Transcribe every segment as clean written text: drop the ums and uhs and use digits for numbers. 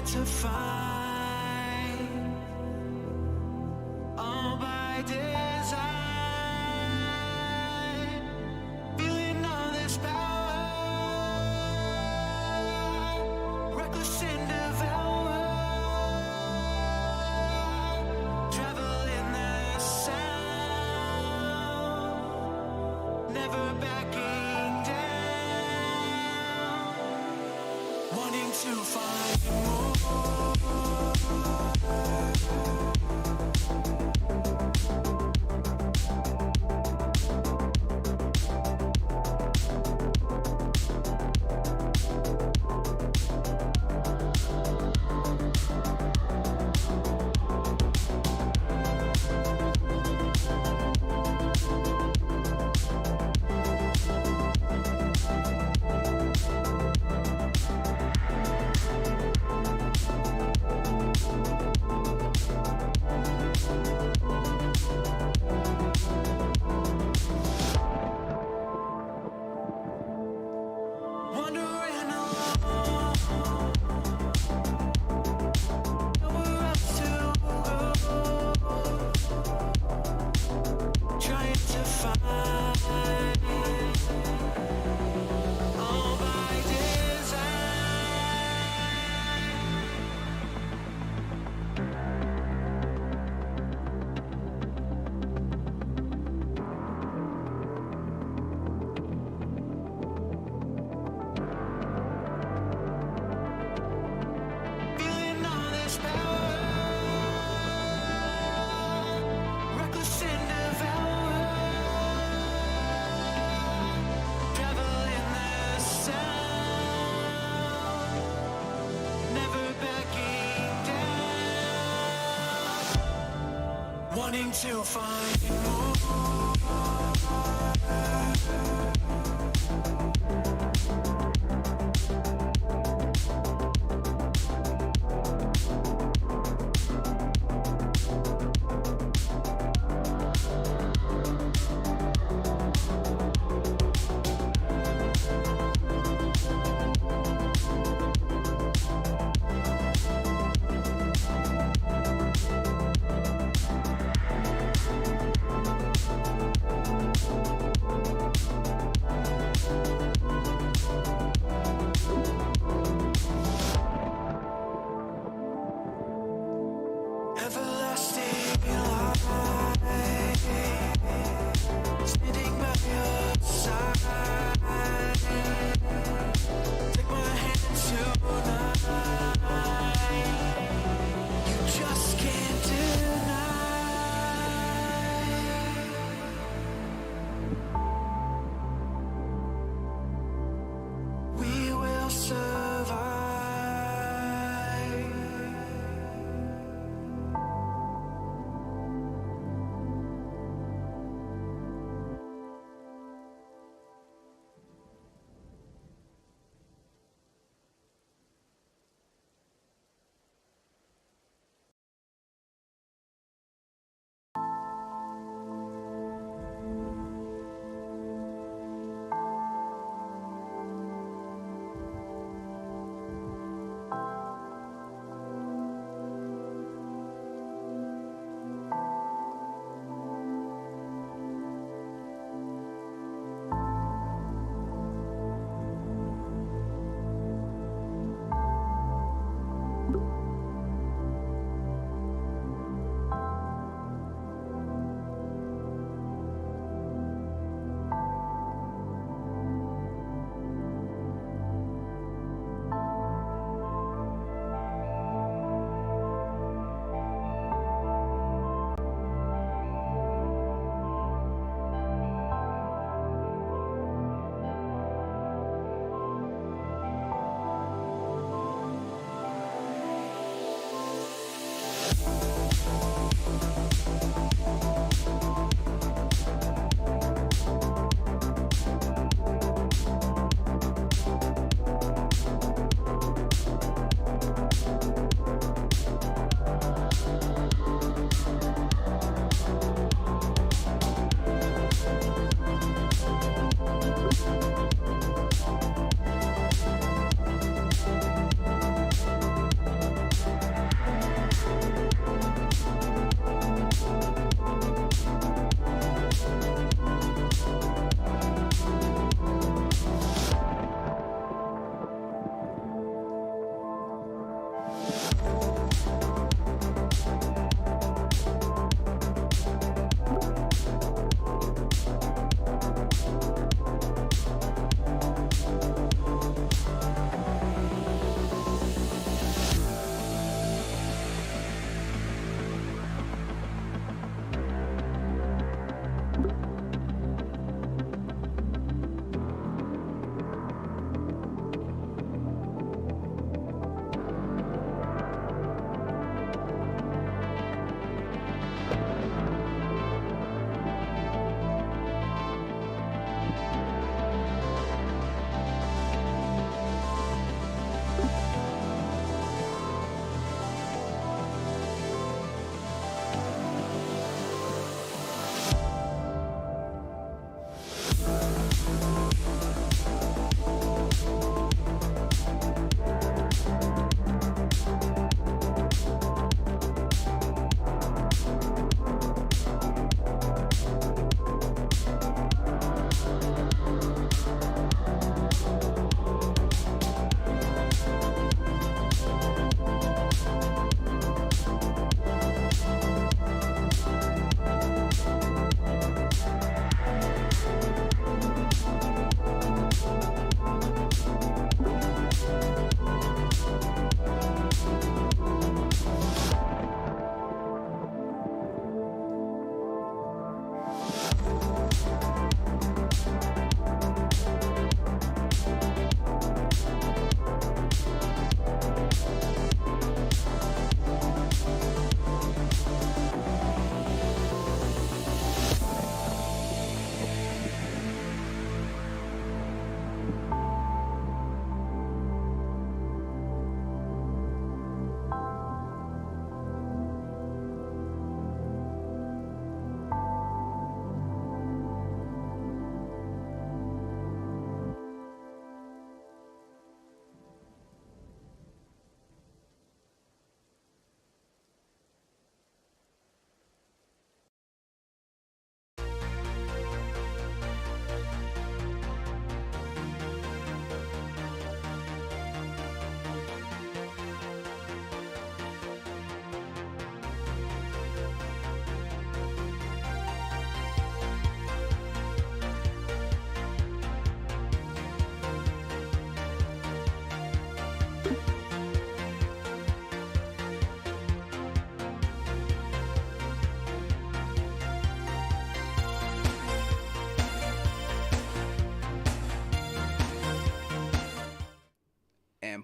to find, all by design, feeling all this power, reckless and devour, traveling the sound, never backing down, wanting to find more. Wanting to find more.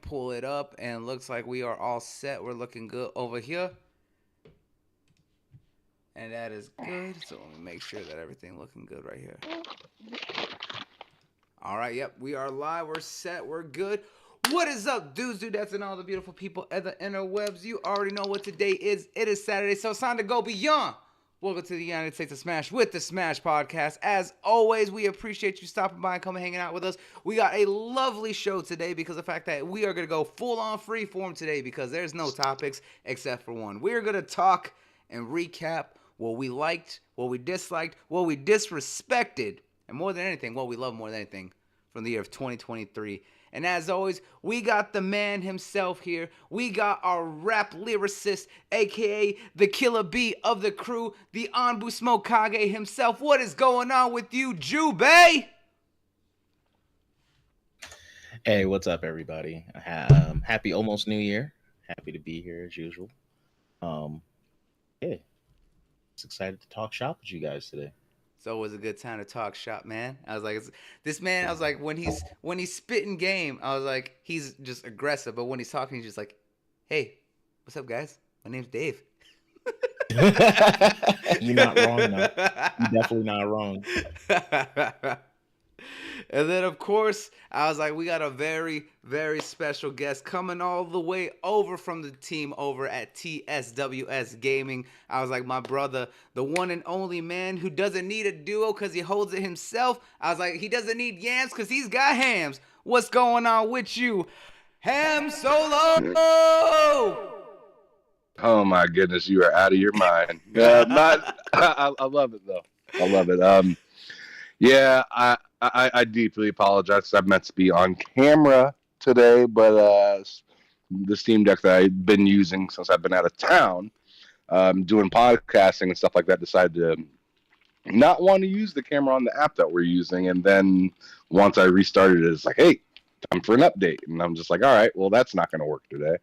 pull it up, and looks like we are all set. We're looking good over here. And that is good. So let me make sure that everything looking good right here. All right, yep, we are live. We're set. We're good. What is up, dudes, dudettes, and all the beautiful people at the interwebs? You already know what today is. It is Saturday, so it's time to go beyond. Welcome to the United States of Smash with the Smash Podcast. As always, we appreciate you stopping by and coming hanging out with us. We got a lovely show today because of the fact that we are going to go full-on freeform today because there's no topics except for one. We're going to talk and recap what we liked, what we disliked, what we disrespected, and more than anything, what we love more than anything from the year of 2023. And as always, we got the man himself here. We got our rap lyricist, a.k.a. the Killer Bee of the crew, the Anbu Smokage himself. What is going on with you, Jube? Hey, what's up, everybody? Happy almost New Year. Happy to be here as usual. Yeah, just excited to talk shop with you guys today. It's always a good time to talk shop, man. I was like, this man. I was like, when he's spitting game, I was like, he's just aggressive. But when he's talking, he's just like, hey, what's up, guys? My name's Dave. You're not wrong, though. You're definitely not wrong. And then, of course, I was like, we got a very, very special guest coming all the way over from the team over at TSWS Gaming. I was like, my brother, the one and only man who doesn't need a duo because he holds it himself. I was like, he doesn't need yams because he's got hams. What's going on with you, Ham Solo? Oh my goodness, you are out of your mind. I love it though. I love it. Yeah, I deeply apologize. I meant to be on camera today, but the Steam Deck that I've been using since I've been out of town, doing podcasting and stuff like that, decided to not want to use the camera on the app that we're using. And then once I restarted it, it's like, hey, time for an update. And I'm just like, all right, well, that's not going to work today.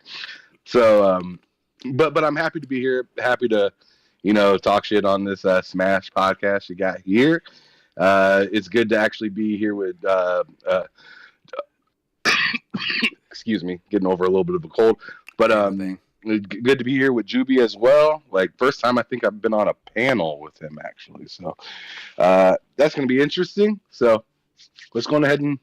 So, but I'm happy to be here. Happy to, talk shit on this Smash podcast you got here. It's good to actually be here with, excuse me, getting over a little bit of a cold, but good to be here with Juby as well. Like, first time I think I've been on a panel with him actually, so that's gonna be interesting. So let's go ahead and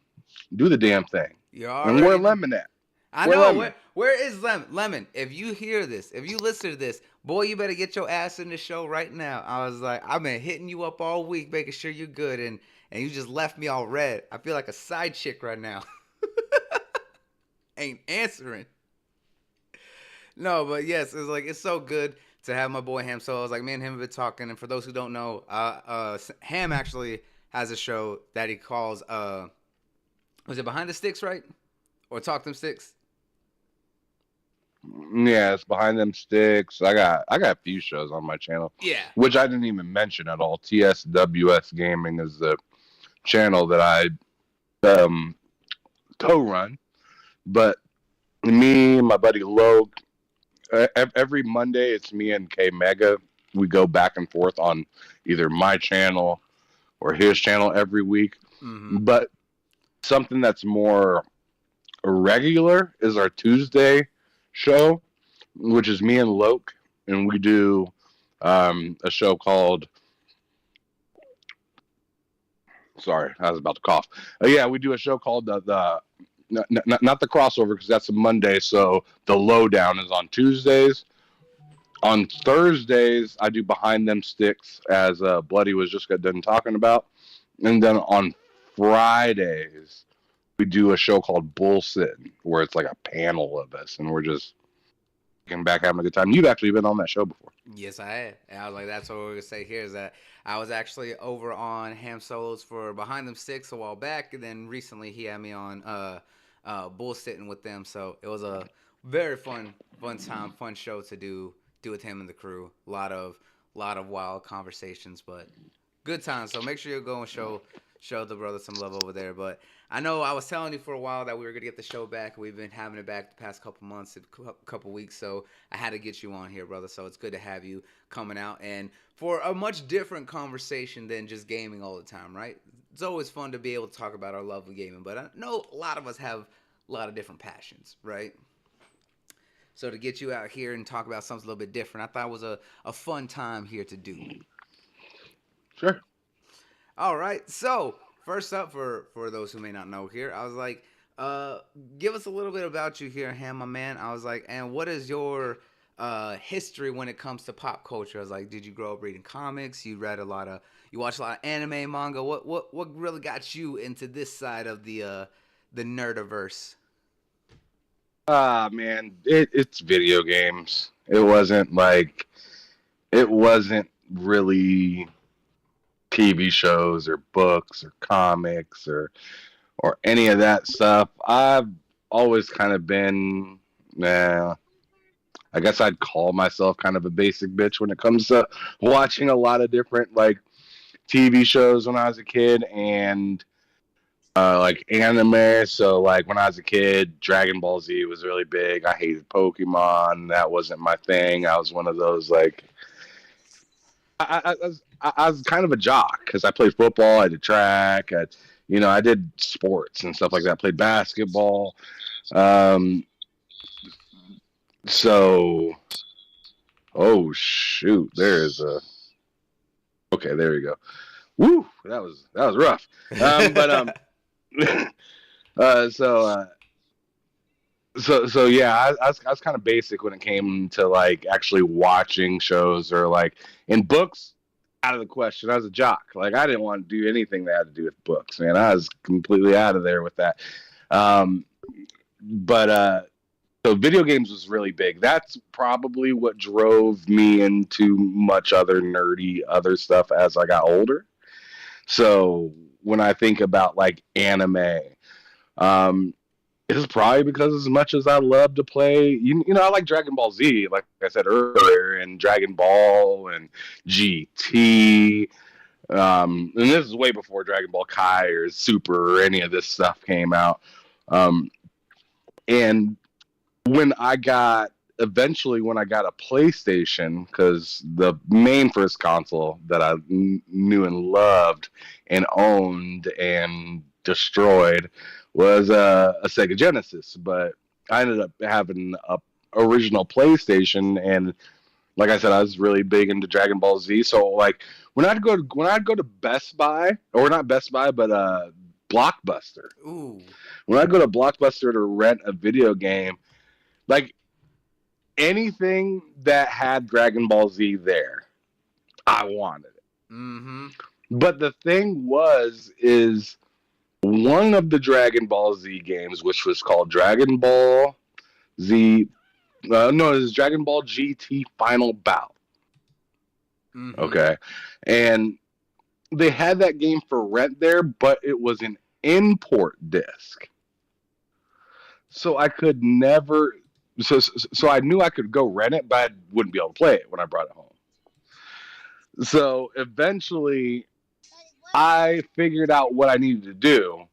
do the damn thing. And where Lemon at? I know. Where is Lemon? Lemon, if you hear this, if you listen to this, boy, you better get your ass in the show right now. I was like, I've been hitting you up all week, making sure you're good, and you just left me all red. I feel like a side chick right now. Ain't answering. No, but yes, it's so good to have my boy Ham. So I was like, me and him have been talking, and for those who don't know, Ham actually has a show that he calls, was it Behind the Sticks, right? Or Talk Them Sticks? Yeah, it's Behind Them Sticks. I got a few shows on my channel. Yeah. Which I didn't even mention at all. TSWS Gaming is the channel that I co-run. But me and my buddy Logue, every Monday it's me and K Mega. We go back and forth on either my channel or his channel every week. Mm-hmm. But something that's more regular is our Tuesday show, which is me and Loke, and we do a show called, sorry, I was about to cough. Yeah, we do a show called the not the crossover, because that's a Monday, so the lowdown is on Tuesdays. On Thursdays I do Behind Them Sticks, as Bloody was just done talking about, and then on Fridays we do a show called Bullsitting, where it's like a panel of us, and we're just getting back having a good time. You've actually been on that show before. Yes, I have. And I was like, that's what we're going to say here, is that I was actually over on Ham Solos for Behind Them Sticks a while back, and then recently he had me on Bullsitting with them. So it was a very fun time, fun show to do with him and the crew. A lot of wild conversations, but good times. So make sure you go and show the brother some love over there. But I know I was telling you for a while that we were going to get the show back. We've been having it back the past couple months, couple weeks. So I had to get you on here, brother. So it's good to have you coming out, and for a much different conversation than just gaming all the time, right? It's always fun to be able to talk about our love of gaming. But I know a lot of us have a lot of different passions, right? So to get you out here and talk about something a little bit different, I thought it was a fun time here to do. Sure. All right. So first up, for those who may not know here, I was like, give us a little bit about you here, Ham, my man. I was like, and what is your history when it comes to pop culture? I was like, did you grow up reading comics? You watched a lot of anime, manga. What really got you into this side of the nerdiverse? Man, it's video games. It wasn't really TV shows or books or comics or any of that stuff. I've always kind of been, I guess I'd call myself kind of a basic bitch when it comes to watching a lot of different like TV shows when I was a kid and like anime. So like when I was a kid, Dragon Ball Z was really big. I hated Pokemon. That wasn't my thing. I was one of those like I was kind of a jock because I played football. I did track. I did sports and stuff like that. I played basketball. So, oh shoot, okay, there we go. Woo, that was rough. So yeah, I was kind of basic when it came to like actually watching shows or like in books. Out of the question. I was a jock. Like I didn't want to do anything that had to do with books, man. I was completely out of there with that. So video games was really big. That's probably what drove me into much other nerdy other stuff as I got older. So when I think about like anime, it's probably because as much as I love to play, I like Dragon Ball Z, like I said earlier, and Dragon Ball and GT. And this is way before Dragon Ball Kai or Super or any of this stuff came out. And when I got a PlayStation, because the main first console that I knew and loved and owned and destroyed was a Sega Genesis, but I ended up having a original PlayStation, and like I said, I was really big into Dragon Ball Z. So like when I'd go to Best Buy, or not Best Buy, but Blockbuster. Ooh. When I go to Blockbuster to rent a video game, like anything that had Dragon Ball Z there, I wanted it. Mm-hmm. But the thing is one of the Dragon Ball Z games, which was called Dragon Ball Z, it was Dragon Ball GT Final Bout. Mm-hmm. Okay. And they had that game for rent there, but it was an import disc. So I could never, so I knew I could go rent it, but I wouldn't be able to play it when I brought it home. So eventually I figured out what I needed to do.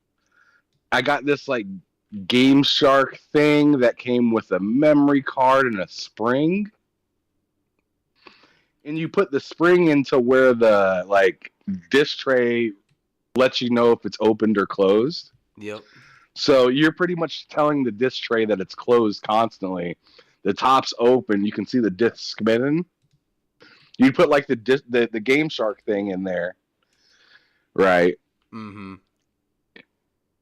I got this like Game Shark thing that came with a memory card and a spring. And you put the spring into where the like disc tray lets you know if it's opened or closed. Yep. So you're pretty much telling the disc tray that it's closed constantly. The top's open. You can see the disc spinning. You put like the Game Shark thing in there, right? Mm-hmm.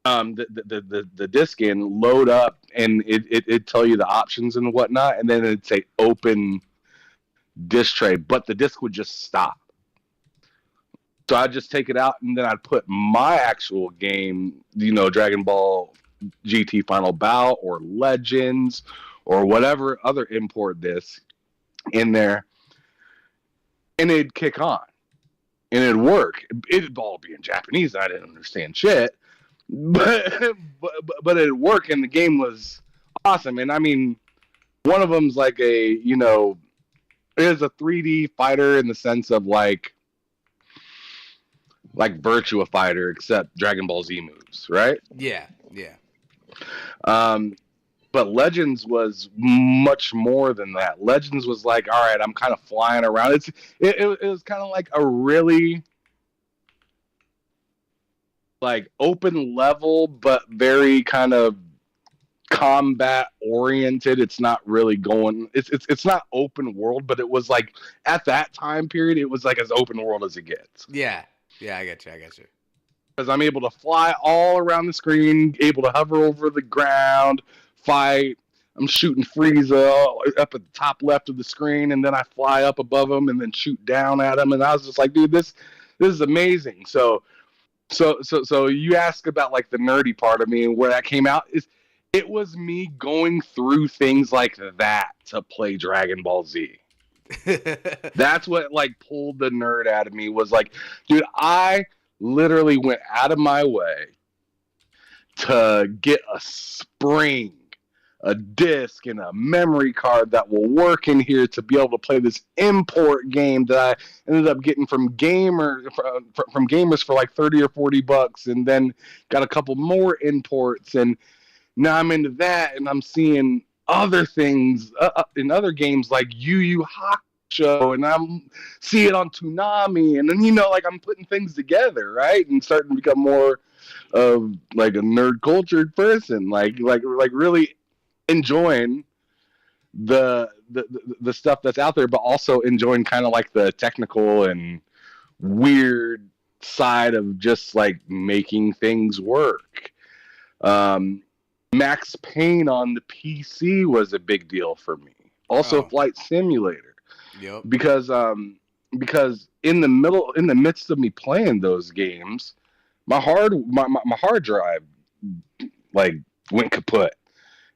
The disc in, load up, and it tell you the options and whatnot, and then it'd say open disc tray, but the disc would just stop. So I'd just take it out, and then I'd put my actual game, Dragon Ball GT Final Bout or Legends or whatever other import disc in there, and it'd kick on. And it'd work. It'd all be in Japanese, and I didn't understand shit. But it'd work, and the game was awesome. And I mean, one of them's like it is a 3D fighter in the sense of like Virtua Fighter, except Dragon Ball Z moves, right? Yeah. But Legends was much more than that. Legends was like, all right, I'm kind of flying around. It was kind of like a really like open level, but very kind of combat oriented. It's not really going. It's not open world, but it was like at that time period, it was like as open world as it gets. Yeah, I get you. Because I'm able to fly all around the screen, able to hover over the ground, fight. I'm shooting Frieza up at the top left of the screen, and then I fly up above him and then shoot down at him. And I was just like, dude, this is amazing. So you ask about like the nerdy part of me and where that came out is it was me going through things like that to play Dragon Ball Z. That's what like pulled the nerd out of me was like, dude, I literally went out of my way to get a spring, a disc, and a memory card that will work in here to be able to play this import game that I ended up getting from gamers for like $30 or $40, and then got a couple more imports, and now I'm into that, and I'm seeing other things in other games like Yu Yu Hakusho, and I'm seeing it on Toonami, and then like I'm putting things together, right, and starting to become more of like a nerd cultured person, like really enjoying the stuff that's out there, but also enjoying kind of like the technical and weird side of just like making things work. Max Payne on the PC was a big deal for me. Also, Flight Simulator. Yep. Because in the midst of me playing those games, my hard drive like went kaput,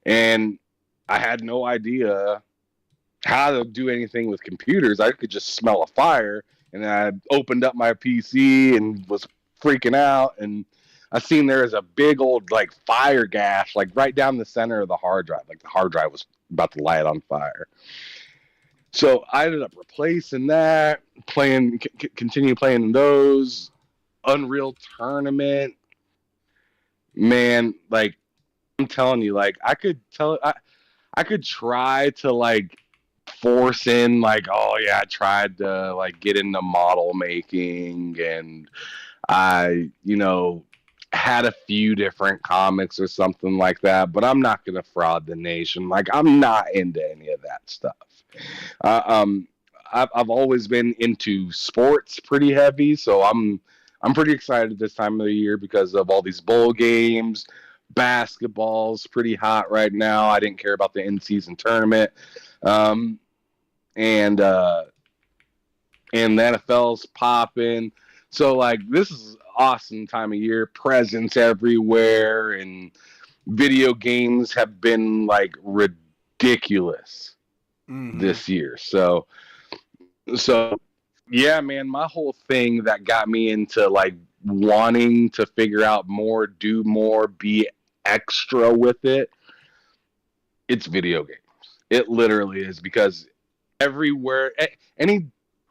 and I had no idea how to do anything with computers. I could just smell a fire, and I opened up my PC and was freaking out, and I seen there is a big old like fire gash like right down the center of the hard drive. Like the hard drive was about to light on fire. So I ended up replacing that, continue playing those. Unreal Tournament, man, like I'm telling you, like I could try to like force in like, oh yeah, I tried to like get into model making, and I had a few different comics or something like that, but I'm not gonna fraud the nation. Like I'm not into any of that stuff. I've always been into sports pretty heavy, so I'm pretty excited this time of the year because of all these bowl games. Basketball's pretty hot right now. I didn't care about the in-season tournament, and the NFL's popping. So like this is awesome time of year. Presents everywhere, and video games have been like ridiculous this year. So yeah, man, my whole thing that got me into like wanting to figure out more, do more, be extra with it, it's video games. It literally is, because everywhere, any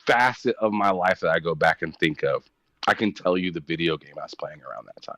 facet of my life that I go back and think of, I can tell you the video game I was playing around that time.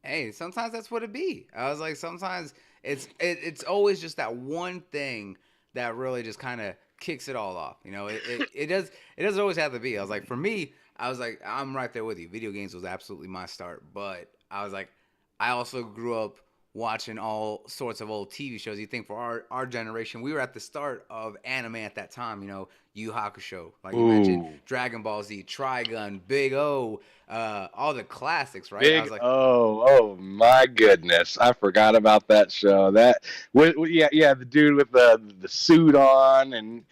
Hey, sometimes that's what it be. I was like, sometimes it's always just that one thing that really just kind of kicks it all off. It doesn't always have to be. I was like, for me, I was like, I'm right there with you. Video games was absolutely my start, but I was like, I also grew up watching all sorts of old TV shows. You think for our generation, we were at the start of anime at that time. Yu Yu Hakusho, like you mentioned, Dragon Ball Z, Trigun, Big O, all the classics, right? Big I was like, oh my goodness, I forgot about that show. That the dude with the suit on, and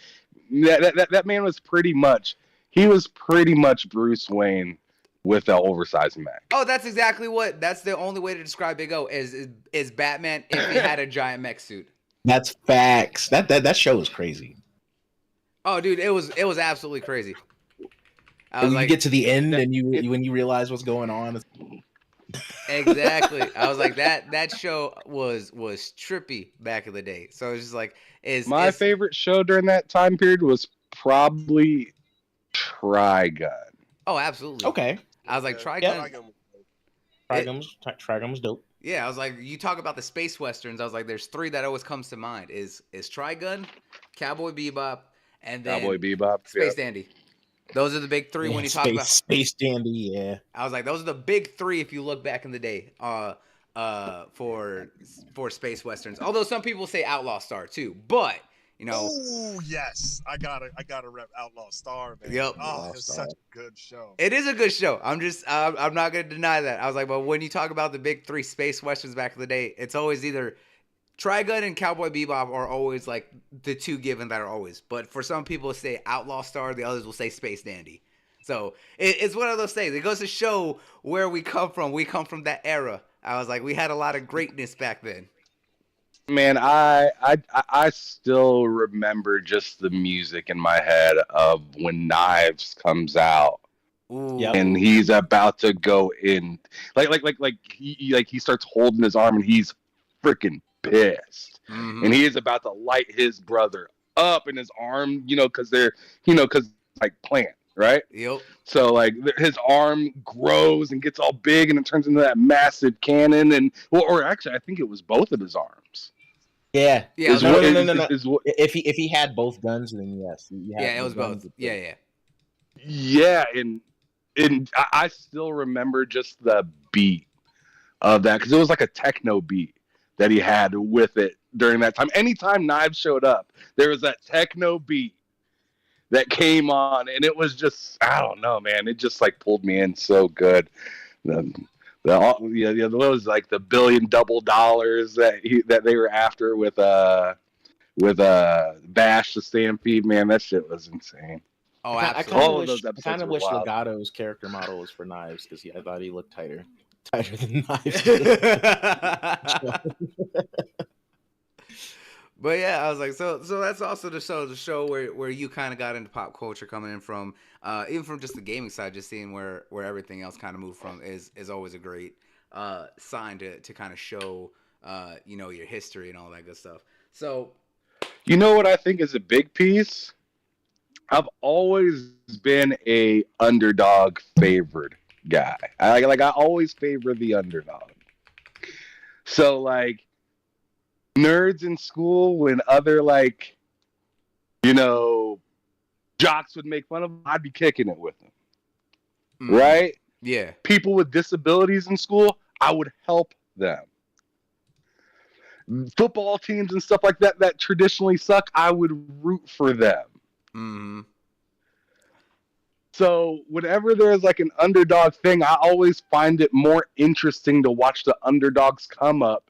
that man was pretty much Bruce Wayne with an oversized mech. oh, that's the only way to describe Big O is Batman if he had a giant mech suit. That's facts. That show was crazy. Oh, dude, it was absolutely crazy. I was when like, you get to the end and when you realize what's going on. Exactly. I was like, that show was trippy back in the day. So it's just like, my favorite show during that time period was probably Trigun. Oh, absolutely. Okay. I was like, Trigun. Trigun's dope. Yeah, I was like, you talk about the space westerns. I was like, there's three that always comes to mind: is Trigun, Cowboy Bebop, and then Cowboy Bebop, Space Dandy. Those are the big three when you talk about Space Dandy. Yeah, I was like, those are the big three if you look back in the day. for space westerns. Although some people say Outlaw Star too, but you know, Oh yes, I gotta rep Outlaw Star, man. Yep. Oh, Outlaw it's Star. such a good show. it is a good show. I'm not gonna deny that. I was like, but when you talk about the big three space westerns back in the day, it's always either Trigun and Cowboy Bebop are always like the two given that are always. But for some people, say Outlaw Star, the others will say Space Dandy. So it's one of those things. It goes to show where we come from. We come from that era. I was like, we had a lot of greatness back then. Man, I still remember just the music in my head of when Knives comes out Ooh. Yep. and he's about to go in, like he starts holding his arm and he's freaking pissed, Mhm. and he is about to light his brother up in his arm, because they're, because like plant, right? Yep. So like his arm grows and gets all big and it turns into that massive cannon, and or actually I think it was both of his arms. Yeah. Yeah, Is No, what- no, no, no, no. is what- If he had both guns, then yes. You had Yeah, it the was guns both. with Yeah, the- yeah. Yeah, and I still remember just the beat of that because it was like a techno beat that he had with it during that time. Anytime Knives showed up, there was that techno beat that came on, and it was just, I don't know, man. It just like pulled me in so good. What was like the $1 billion double dollars that they were after with Bash the Stampede, man. That shit was insane. Oh, I absolutely. kind All of of those wish, I episodes kind of were wish wild. Legato's character model was for Knives because I thought he looked tighter than Knives. But yeah, I was like, so that's also the show where you kind of got into pop culture, coming in from even from just the gaming side, just seeing where everything else kind of moved from is always a great sign to kind of show your history and all that good stuff. So You know what I think is a big piece? I've always been a underdog favored guy. I always favor the underdog. So like nerds in school, when other jocks would make fun of them, I'd be kicking it with them. Right? Yeah. People with disabilities in school, I would help them. Football teams and stuff like that traditionally suck, I would root for them. Mm-hmm. So whenever there's like an underdog thing, I always find it more interesting to watch the underdogs come up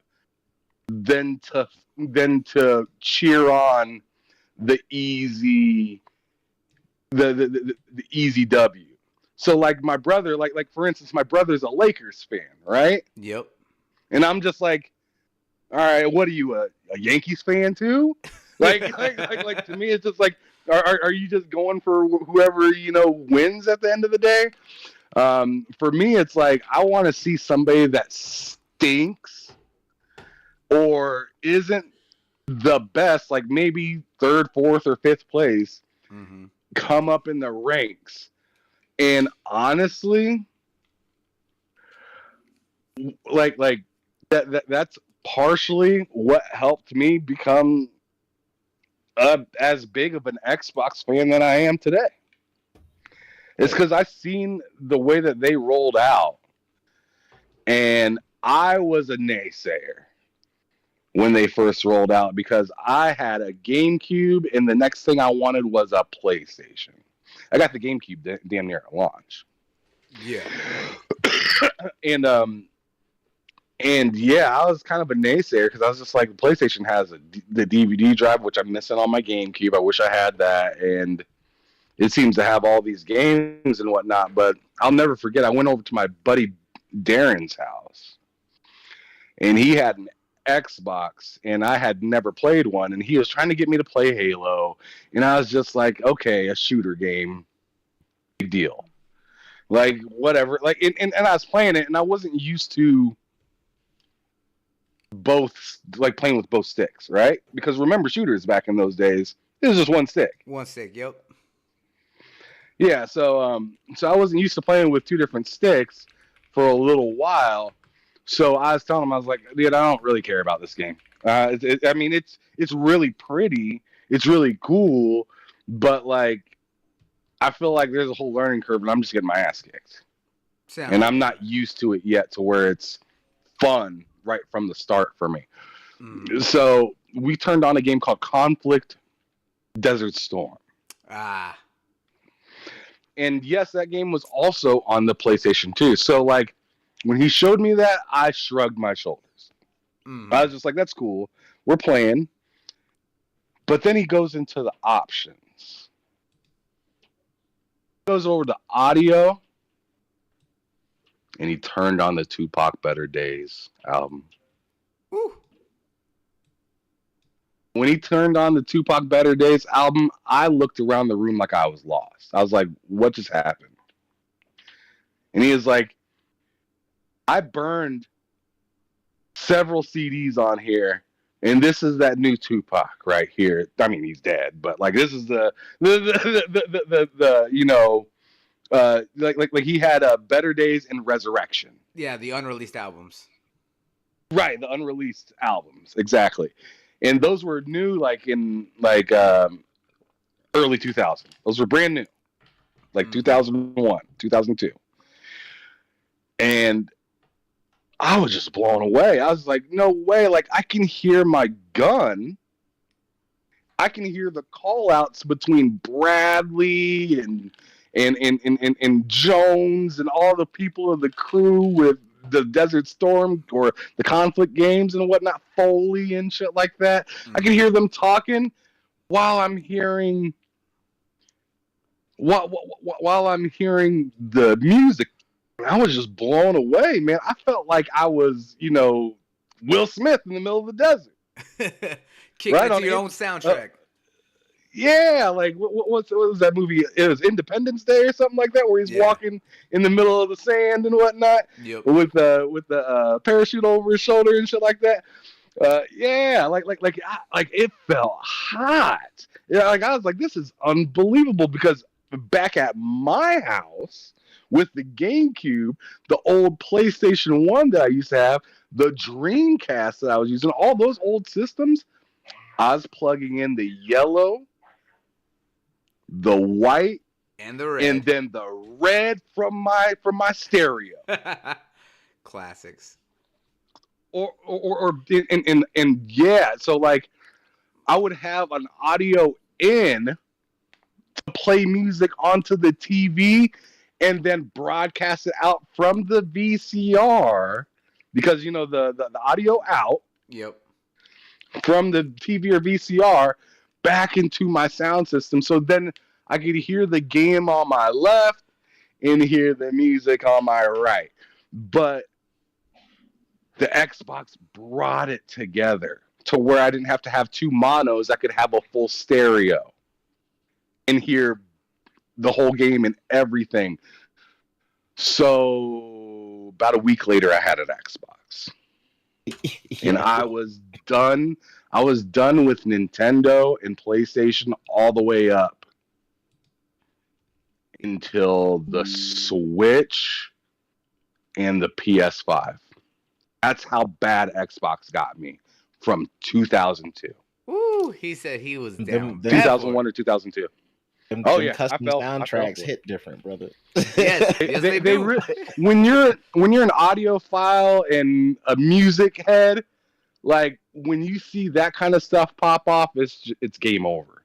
than to cheer on the easy the easy W. So like my brother, like for instance, my brother's a Lakers fan, right? Yep. And I'm just like, all right, what are you, a Yankees fan too? Like to me, it's just like, are you just going for whoever wins at the end of the day? For me, it's like I want to see somebody that stinks or isn't the best, like maybe third, fourth, or fifth place, Mm-hmm. come up in the ranks. And honestly, like that's partially what helped me become as big of an Xbox fan that I am today. It's because I've seen the way that they rolled out, and I was a naysayer when they first rolled out because I had a GameCube, and the next thing I wanted was a PlayStation. I got the GameCube damn near at launch. Yeah. And yeah, I was kind of a naysayer because I was just like, PlayStation has the DVD drive, which I'm missing on my GameCube. I wish I had that, and it seems to have all these games and whatnot. But I'll never forget, I went over to my buddy Darren's house, and he had an Xbox, and I had never played one, and he was trying to get me to play Halo, and I was just like, okay, a shooter game, big deal. Like, whatever. Like, and I was playing it, and I wasn't used to both, like, playing with both sticks, right? Because remember, shooters back in those days, it was just one stick. One stick. Yep. Yeah, so I wasn't used to playing with two different sticks for a little while. So I was telling him, I was like, dude, I don't really care about this game. I mean, it's really pretty, it's really cool, but like, I feel like there's a whole learning curve, and I'm just getting my ass kicked. And I'm not used to it yet, to where it's fun right from the start for me. Mm. So we turned on a game called Conflict Desert Storm. Ah. And yes, that game was also on the PlayStation 2. So like when he showed me that, I shrugged my shoulders. Mm. I was just like, that's cool. We're playing. But then he goes into the options. Goes over to audio. And he turned on the Tupac Better Days album. Woo. When he turned on the Tupac Better Days album, I looked around the room like I was lost. I was like, what just happened? And he was like, I burned several CDs on here, and this is that new Tupac right here. I mean, he's dead, but like this is the you know, like he had Better Days and Resurrection. Yeah, the unreleased albums. Right, the unreleased albums, exactly. And those were new, like in like early 2000. Those were brand new, like 2001, 2002. And I was just blown away. I was like, no way! Like I can hear my gun. I can hear the call outs between Bradley and Jones and all the people of the crew with the Desert Storm or the Conflict games and whatnot, Foley and shit like that. I can hear them talking while I'm hearing while I'm hearing the music. I was just blown away, man. I felt like I was, you know, Will Smith in the middle of the desert. Kicking Right it on to your the- own soundtrack. Yeah, like what was that movie? It was Independence Day or something like that, where he's Yeah. walking in the middle of the sand and whatnot, Yep. with the parachute over his shoulder and shit like that. Yeah, like it felt hot. Yeah, like I was like, this is unbelievable, because back at my house with the GameCube, the old PlayStation 1 that I used to have, the Dreamcast that I was using, all those old systems, I was plugging in the yellow, the white, And the red. and then the red from my stereo. Classics. And yeah, so like I would have an audio in to play music onto the TV and then broadcast it out from the VCR, because you know the audio out Yep. from the TV or VCR back into my sound system. So then I could hear the game on my left and hear the music on my right. But the Xbox brought it together to where I didn't have to have two monos. I could have a full stereo and hear the whole game and everything. So about a week later, I had an Xbox. And I was done. I was done with Nintendo and PlayStation all the way up until the Switch and the PS5. That's how bad Xbox got me from 2002. Woo, he said he was down. them- 2001 or 2002. Them, Oh, them yeah, I custom felt soundtracks it. hit different, brother. Yes, yes, they do. When you're an audiophile and a music head, like when you see that kind of stuff pop off, it's game over.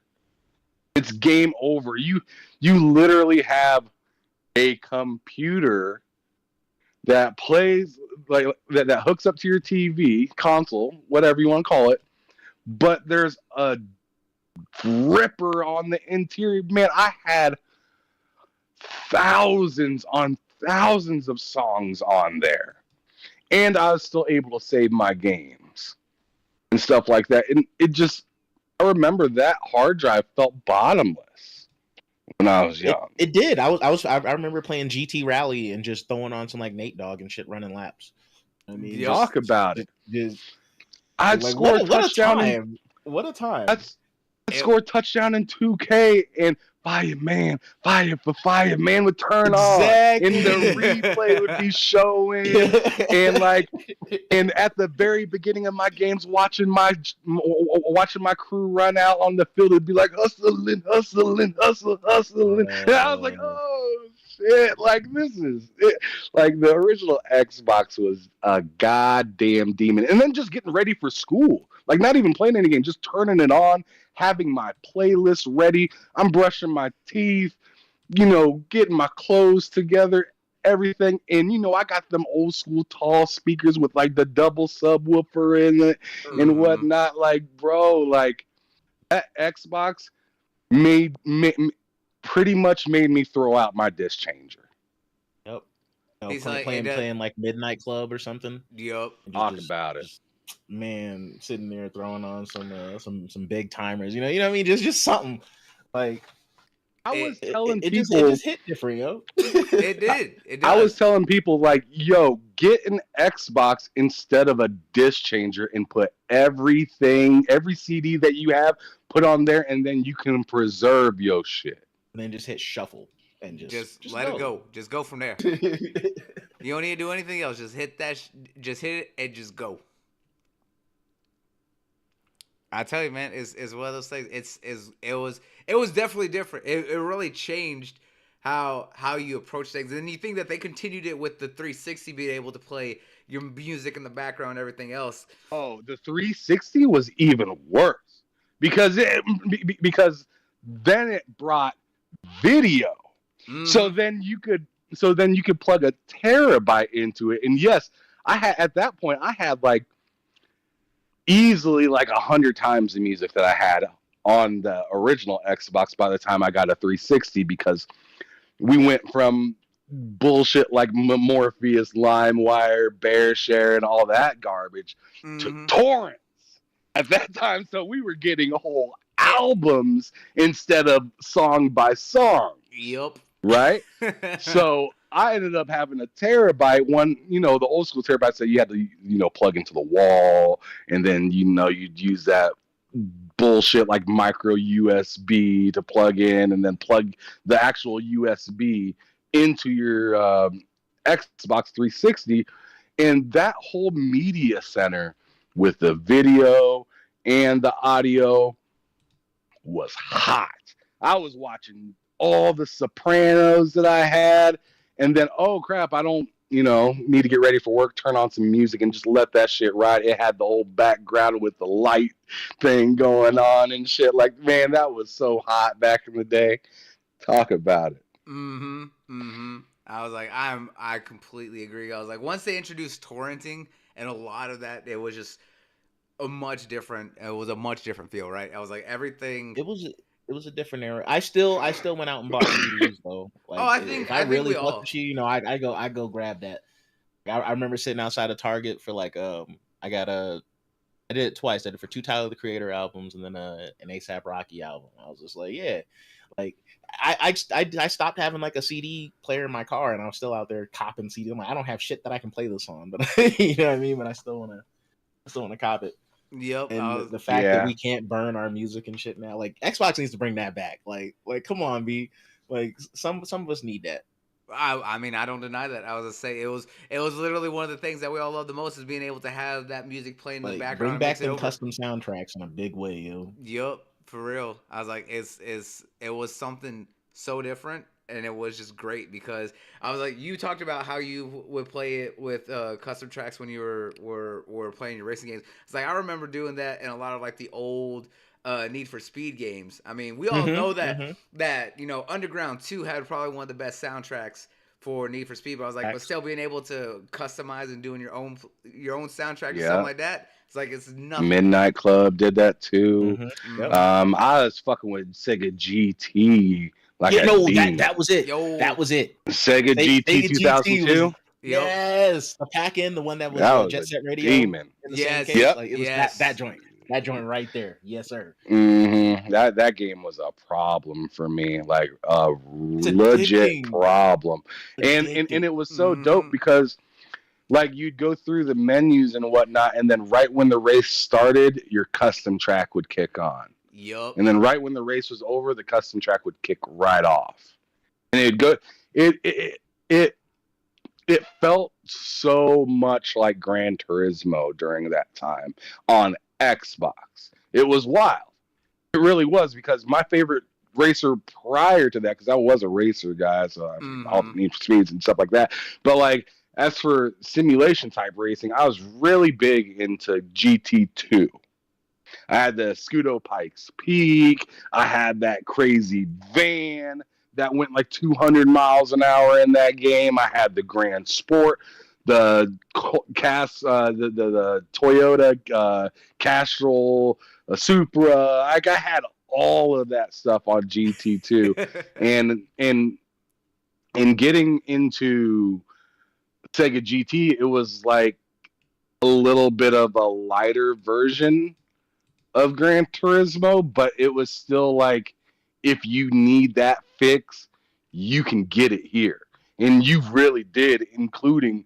It's game over. You literally have a computer that plays like that hooks up to your TV console, whatever you want to call it, but there's a ripper on the interior. Man, I had thousands on thousands of songs on there, and I was still able to save my games and stuff like that. And it just, I remember that hard drive felt bottomless when I was young. It did. I remember playing GT Rally and just throwing on some like Nate Dogg and shit, running laps. I mean, Talk about it. I'd like, score a what a touchdown. time! What a time! I'd score a touchdown in 2K, and fire man would turn on, and the replay would be showing, and like, and at the very beginning of my games, watching my crew run out on the field, it'd be like hustling, and I was like, oh shit, like this is it. Like the original Xbox was a goddamn demon. And then just getting ready for school, like not even playing any game, just turning it on, having my playlist ready. I'm brushing my teeth, getting my clothes together, everything. And I got them old school tall speakers with like the double subwoofer in it and whatnot. Like, bro, like that Xbox made pretty much made me throw out my disc changer. Yep. He's like, playing like Midnight Club or something. Yep. Talk about it. Man, sitting there throwing on some big timers. You know what I mean? Just something like. I was telling people, it just hit different, yo. It did. It does. I was telling people like, yo, get an Xbox instead of a disc changer and put every CD that you have, put on there, and then you can preserve your shit. And then just hit shuffle and just let it go. Just go from there. You don't need to do anything else. Just hit that. Just hit it and just go. I tell you, man, it's one of those things. It was definitely different. It really changed how you approach things. And you think that they continued it with the 360 being able to play your music in the background and everything else. Oh, the 360 was even worse because then it brought video. So then you could plug a terabyte into it. And yes, at that point I had like easily like 100 times the music that I had on the original Xbox by the time I got a 360, because we went from bullshit like Morpheus, LimeWire, BearShare, and all that garbage to torrents at that time. So we were getting whole albums instead of song by song. Yep. Right? So I ended up having a terabyte, the old school terabytes that you had to, plug into the wall, and then, you'd use that bullshit like micro USB to plug in, and then plug the actual USB into your Xbox 360. And that whole media center with the video and the audio was hot. I was watching all the Sopranos that I had, and then, oh crap, I don't, need to get ready for work, turn on some music and just let that shit ride. It had the whole background with the light thing going on and shit. Like, man, that was so hot back in the day. Talk about it. I was like, I completely agree. I was like, once they introduced torrenting and a lot of that, it was just it was a much different feel, right? I was like, everything. It was a different era. I still went out and bought CDs though. Like, I think I really we all. With you, I go grab that. I remember sitting outside of Target for like I did it twice. I did it for 2 Tyler the Creator albums and then an ASAP Rocky album. I was just like, yeah, like I stopped having like a CD player in my car, and I was still out there copping CD. I'm like, I don't have shit that I can play this on, but you know what I mean. But I still wanna cop it. Yep. And the fact that we can't burn our music and shit now, like Xbox needs to bring that back. Like come on, B. Like some of us need that. I mean, I don't deny that. I was gonna say it was literally one of the things that we all love the most is being able to have that music playing in the background. Bring back them custom soundtracks in a big way, yo. Yep, for real. I was like, it was something so different, and it was just great because I was like, you talked about how you would play it with custom tracks when you were playing your racing games. It's like I remember doing that in a lot of like the old Need for Speed games. I mean, we all know that Underground 2 had probably one of the best soundtracks for Need for Speed, but I was like, but still being able to customize and doing your own soundtrack or something like that, it's like it's nothing. Midnight Club did that too. Yep. I was fucking with Sega GT. That was it. That was it. Sega GT 2002. Yes, the pack in, the one that was Jet Set Radio. Demon. Yes. Yep. Like, it was that joint. That joint right there. Yes, sir. That game was a problem for me, like a legit problem. And it was so dope because like you'd go through the menus and whatnot, and then right when the race started, your custom track would kick on. Yup. And then right when the race was over, the custom track would kick right off. And it'd go it felt so much like Gran Turismo during that time on Xbox. It was wild. It really was, because my favorite racer prior to that because I was a racer guy, so all the Need for Speeds and stuff like that. But like as for simulation type racing, I was really big into GT2. I had the Scudo Pikes Peak. I had that crazy van that went like 200 miles an hour in that game. I had the Grand Sport, the Toyota Castrol, Supra. I had all of that stuff on GT2, and getting into Sega GT, it was like a little bit of a lighter version of Gran Turismo, but it was still like, if you need that fix, you can get it here. And you really did, including,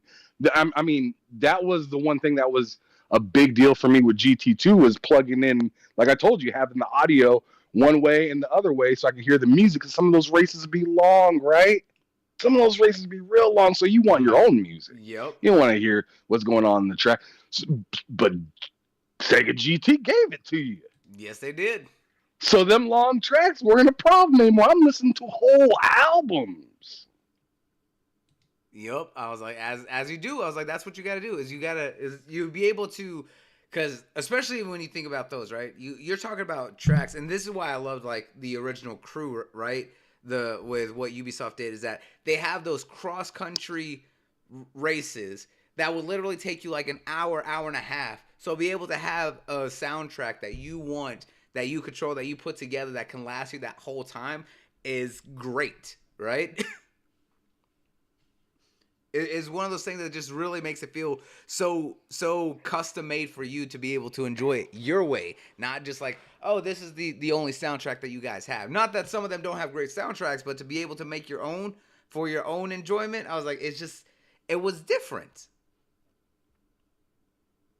I mean, that was the one thing that was a big deal for me with GT2 was plugging in, like I told you, having the audio one way and the other way so I could hear the music, because some of those races be long, right? Some of those races be real long, so you want your own music. Yep. You don't want to hear what's going on in the track. But Sega GT gave it to you. Yes, they did. So them long tracks weren't a problem anymore. I'm listening to whole albums. Yep. I was like, as you do, I was like, that's what you got to do. You be able to, because especially when you think about those, right? You're talking about tracks, and this is why I loved like the original Crew, right? With what Ubisoft did is that they have those cross country races that will literally take you like an hour and a half. So be able to have a soundtrack that you want, that you control, that you put together, that can last you that whole time is great, right? It's one of those things that just really makes it feel so custom made for you to be able to enjoy it your way, not just like, oh, this is the only soundtrack that you guys have. Not that some of them don't have great soundtracks, but to be able to make your own for your own enjoyment, I was like, it was different.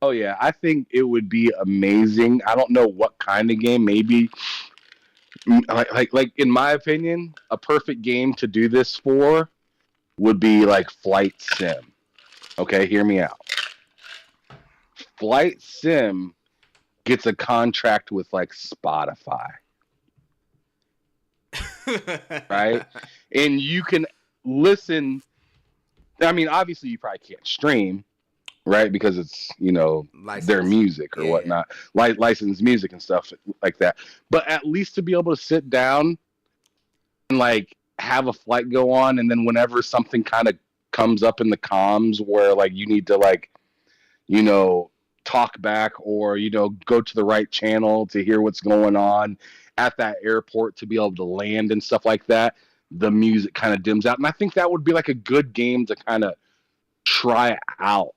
Oh yeah, I think it would be amazing. I don't know what kind of game. Maybe, like in my opinion, a perfect game to do this for would be like Flight Sim. Okay, hear me out. Flight Sim gets a contract with like Spotify, right? And you can listen. I mean, obviously, you probably can't stream. Right, because it's their music or whatnot, licensed music and stuff like that. But at least to be able to sit down and like have a flight go on, and then whenever something kind of comes up in the comms where like you need to like talk back or go to the right channel to hear what's going on at that airport to be able to land and stuff like that, the music kind of dims out. And I think that would be like a good game to kind of try out.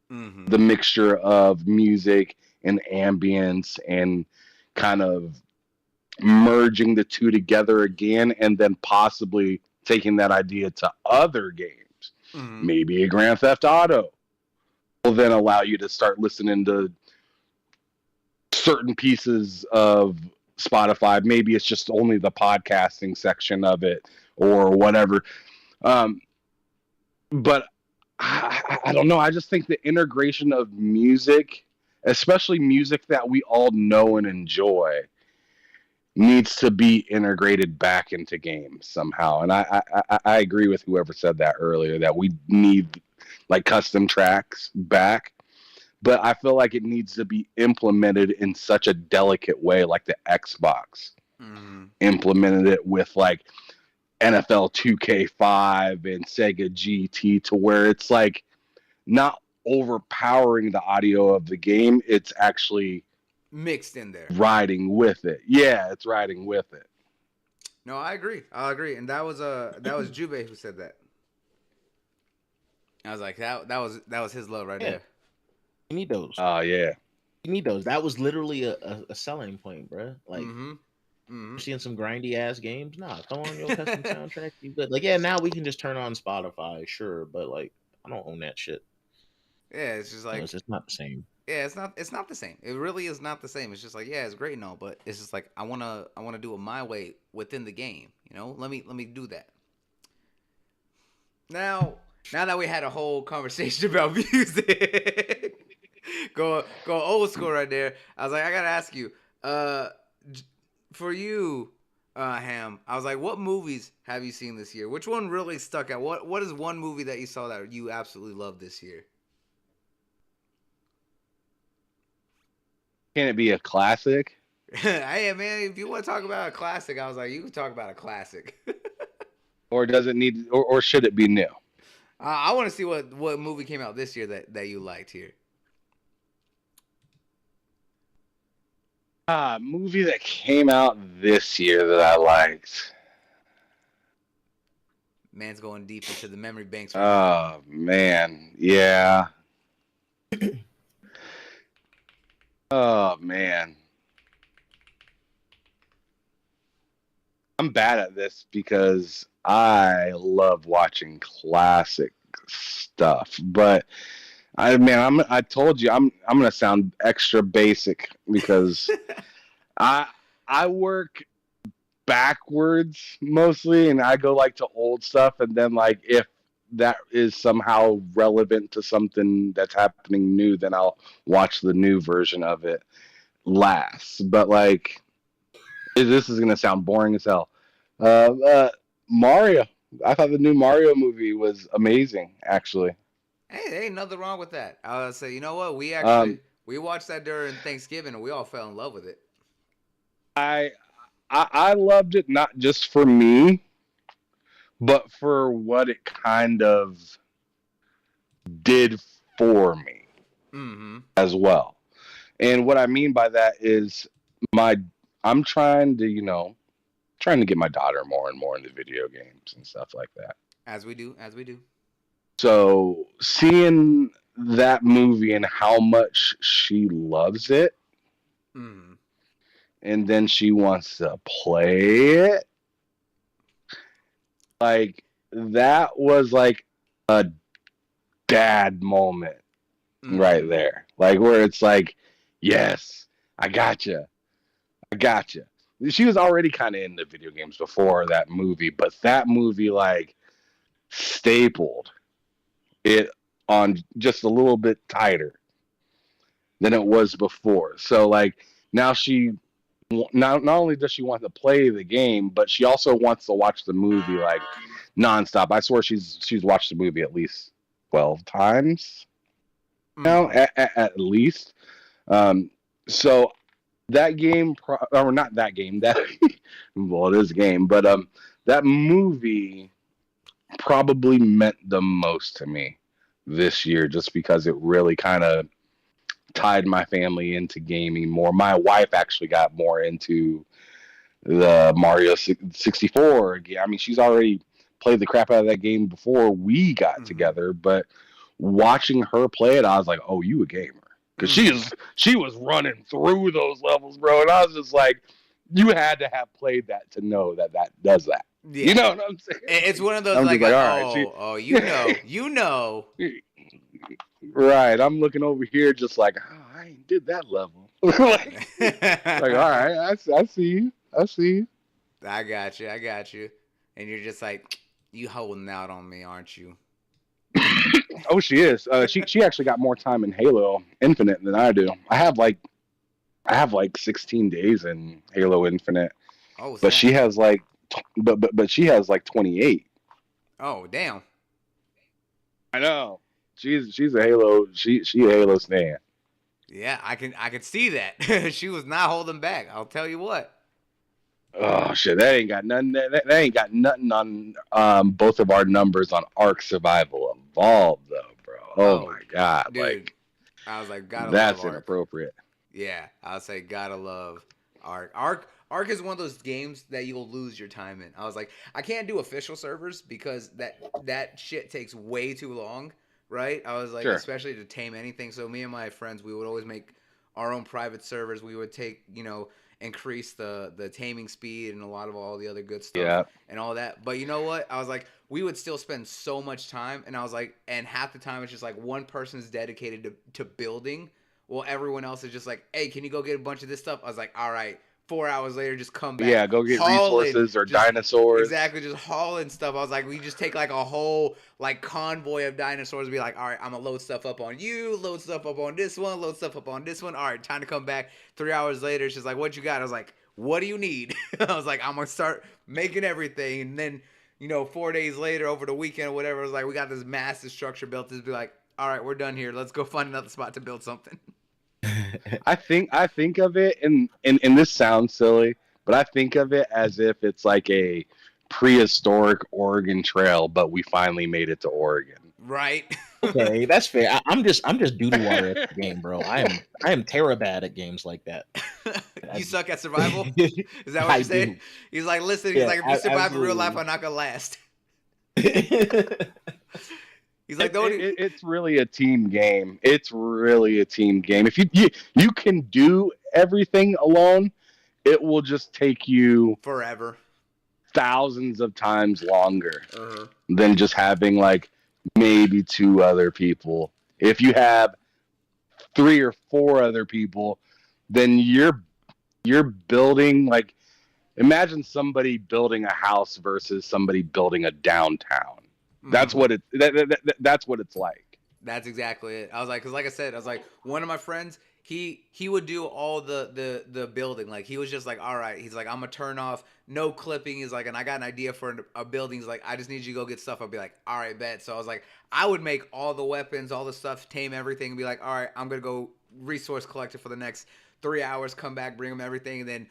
Mm-hmm. The mixture of music and ambience and kind of merging the two together again, and then possibly taking that idea to other games. Mm-hmm. Maybe a Grand Theft Auto will then allow you to start listening to certain pieces of Spotify. Maybe it's just only the podcasting section of it or whatever. But I don't know. I just think the integration of music, especially music that we all know and enjoy, needs to be integrated back into games somehow. And I agree with whoever said that earlier, that we need like custom tracks back. But I feel like it needs to be implemented in such a delicate way, like the Xbox implemented it with like NFL 2K5 and Sega GT, to where it's like not overpowering the audio of the game. It's actually mixed in there, riding with it. Yeah, it's riding with it. No, I agree. And that was Jube who said that. I was like, that was his love right there. You need those. Oh yeah, you need those. That was literally a selling point, bro. Like. Seeing some grindy ass games, nah, throw on your custom soundtrack. You good? Like, yeah, now we can just turn on Spotify, sure, but like, I don't own that shit. Yeah, it's just like it's just not the same. Yeah, it's not the same. It really is not the same. It's just like, yeah, it's great and all, but it's just like I wanna do it my way within the game. Let me do that. Now that we had a whole conversation about music, go old school right there. I was like, I gotta ask you, for you, Ham, I was like, what movies have you seen this year? Which one really stuck out? What is one movie that you saw that you absolutely loved this year? Can it be a classic? Hey man, if you want to talk about a classic, I was like, you can talk about a classic. Or does it need, or should it be new? I want to see what movie came out this year that you liked here. Movie that came out this year that I liked. Man's going deep into the memory banks right now. Oh man, yeah. Oh man. I'm bad at this because I love watching classic stuff, but I told you I'm gonna sound extra basic because I work backwards mostly, and I go like to old stuff, and then like if that is somehow relevant to something that's happening new, then I'll watch the new version of it last. But like, this is gonna sound boring as hell. Mario. I thought the new Mario movie was amazing, actually. Hey, there ain't nothing wrong with that. I was say, you know what? We watched that during Thanksgiving, and we all fell in love with it. I loved it not just for me, but for what it kind of did for me as well. And what I mean by that is I'm trying to get my daughter more and more into video games and stuff like that. As we do. So seeing that movie and how much she loves it, and then she wants to play it, like that was like a dad moment right there. Like where it's like, yes, I gotcha. She was already kind of into video games before that movie, but that movie like stapled it on just a little bit tighter than it was before. So like now she not only does she want to play the game, but she also wants to watch the movie like nonstop. I swear she's watched the movie at least 12 times now, at least. So that game, or not that game, that well, it is a game, but that movie probably meant the most to me this year, just because it really kind of tied my family into gaming more. My wife actually got more into the Mario 64 again. I mean, she's already played the crap out of that game before we got together, but watching her play it, I was like, oh, you a gamer. Because she was running through those levels, bro. And I was just like, you had to have played that to know that does that. Yeah. You know what I'm saying? It's one of those like you know. Right. I'm looking over here just like, oh, I ain't did that level. like, all right, I see you. I got you. And you're just like, you holding out on me, aren't you? Oh, she is. She actually got more time in Halo Infinite than I do. I have like 16 days in Halo Infinite. Oh, but she has like, but she has like 28. Oh, damn. I know. She's a Halo. She a Halo stan. Yeah, I can see that. She was not holding back. I'll tell you what. Oh shit! That ain't got nothing. That ain't got nothing on both of our numbers on Ark Survival Evolved though, bro. Oh my god, dude! like I was like, that's love inappropriate. Yeah, I'll say gotta love Ark. Ark is one of those games that you'll lose your time in. I was like, I can't do official servers because that shit takes way too long, right? I was like, sure. Especially to tame anything. So me and my friends, we would always make our own private servers. We would take, increase the taming speed and a lot of all the other good stuff and all that. But you know what? I was like, we would still spend so much time, and I was like, and half the time it's just like one person's dedicated to building, while everyone else is just like, hey, can you go get a bunch of this stuff? I was like, all right. 4 hours later, just come back. Yeah, go get resources or dinosaurs. Exactly, just hauling stuff. I was like, we just take like a whole like convoy of dinosaurs and be like, all right, I'm gonna load stuff up on you, load stuff up on this one, load stuff up on this one. All right, time to come back. 3 hours later, she's like, what you got? I was like, what do you need? I was like, I'm gonna start making everything, and then 4 days later, over the weekend or whatever, it was like we got this massive structure built. To be like, all right, we're done here. Let's go find another spot to build something. I think of it, and this sounds silly, but I think of it as if it's like a prehistoric Oregon Trail, but we finally made it to Oregon. Right? Okay, that's fair. I'm just doo-doo water at the game, bro. I am terrible bad at games like that. You suck at survival? Is that what I you're saying? do. He's like, listen, Yeah, if you survive in real life, absolutely. I'm not gonna last. He's like, It's really a team game. It's really a team game. If you can do everything alone, it will just take you forever. thousands of times longer Uh-huh. than just having like maybe 2 other people. If you have 3 or 4 other people, then you're building, like, imagine somebody building a house versus somebody building a downtown. That's Mhm. what that's what it's like. That's exactly it. I was like, because like I said, I was like, one of my friends, he would do all the building. Like he was just like, all right, he's like, I'm gonna turn off no clipping. He's like, and I got an idea for a building. He's like, I just need you to go get stuff. I'll be like, all right, bet. So I was like, I would make all the weapons, all the stuff, tame everything, and be like, all right, I'm gonna go resource collector for the next 3 hours. Come back, bring them everything, and then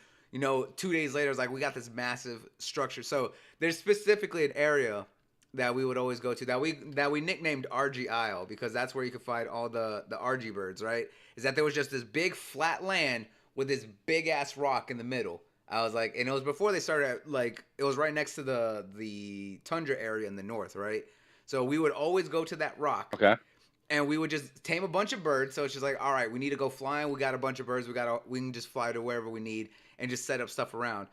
2 days later, it's like we got this massive structure. So there's specifically an area that we would always go to that we nicknamed RG Isle, because that's where you could find all the RG birds, right? Is that there was just this big flat land with this big ass rock in the middle. I was like, and it was before they started, like, it was right next to the tundra area in the north, right? So we would always go to that rock. Okay. And we would just tame a bunch of birds. So it's just like, all right, we need to go flying. We got a bunch of birds. We can just fly to wherever we need and just set up stuff around.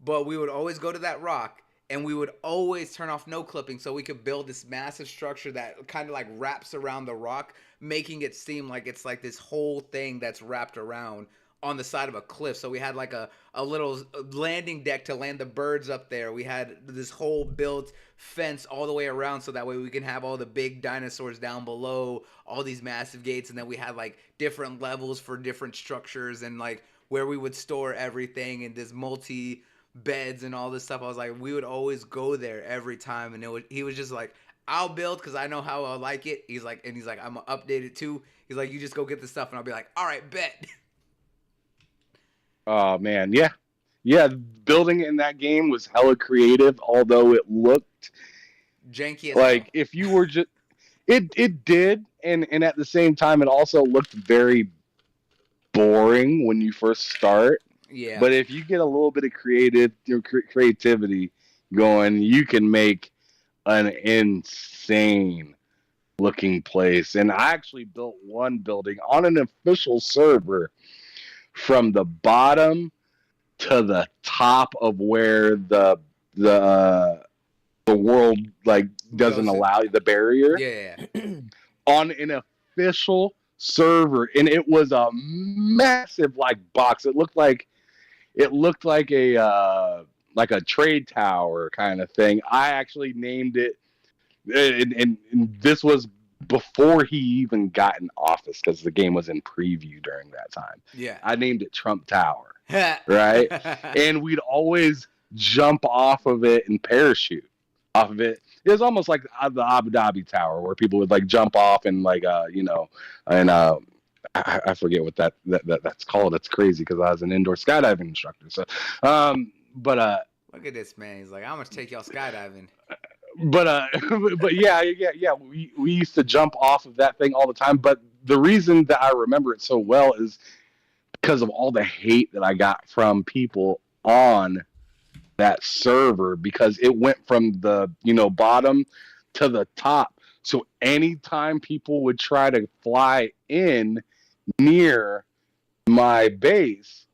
But we would always go to that rock, and we would always turn off no clipping so we could build this massive structure that kind of like wraps around the rock, making it seem like it's like this whole thing that's wrapped around on the side of a cliff. So we had like a little landing deck to land the birds up there. We had this whole built fence all the way around, so that way we can have all the big dinosaurs down below, all these massive gates, and then we had like different levels for different structures, and like where we would store everything, and this multi beds and all this stuff. I was like, we would always go there every time, and he was just like, I'll build because I know how I like it. He's like, I'm gonna update it too. He's like, you just go get the stuff, and I'll be like, all right, bet. Oh man, yeah. Building in that game was hella creative, although it looked Janky as like hell. if you were just it did, and at the same time it also looked very boring when you first start. Yeah. But if you get a little bit of creativity going, you can make an insane looking place. And I actually built one building on an official server from the bottom to the top of where the world like doesn't Goes in. allow the barrier Yeah. on an official server, and it was a massive like box. It looked like a trade tower kind of thing. I actually named it, and this was before he even got in office, because the game was in preview during that time. Yeah. I named it Trump Tower, right? And we'd always jump off of it and parachute off of it. It was almost like the Abu Dhabi Tower, where people would like jump off and like I forget what that's called. It's crazy because I was an indoor skydiving instructor. So, but Look at this man. He's like, I'm gonna take y'all skydiving. but yeah. We used to jump off of that thing all the time. But the reason that I remember it so well is because of all the hate that I got from people on that server, because it went from the bottom to the top. So anytime people would try to fly in near my base,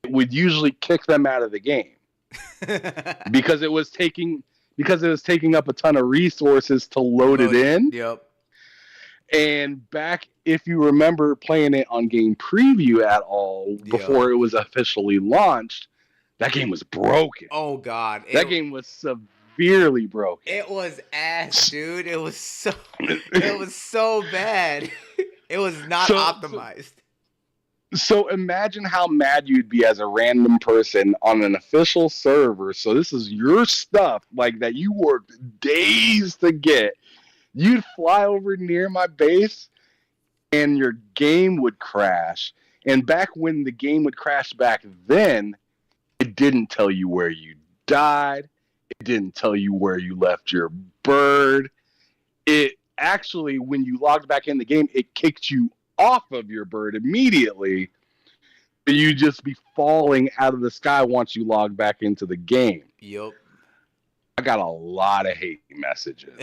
it would usually kick them out of the game because it was taking up a ton of resources to load it in. Yep. And back, if you remember playing it on Game Preview at all before it was officially launched, that game was broken. Oh God. That game was severely broken. It was ass, dude. It was so bad. It was not optimized. So imagine how mad you'd be as a random person on an official server. So this is your stuff, like that you worked days to get. You'd fly over near my base and your game would crash. And back when the game would crash back then, it didn't tell you where you died. It didn't tell you where you left your bird. It actually, when you logged back in the game, it kicked you off of your bird immediately. You just be falling out of the sky once you log back into the game. Yup. I got a lot of hate messages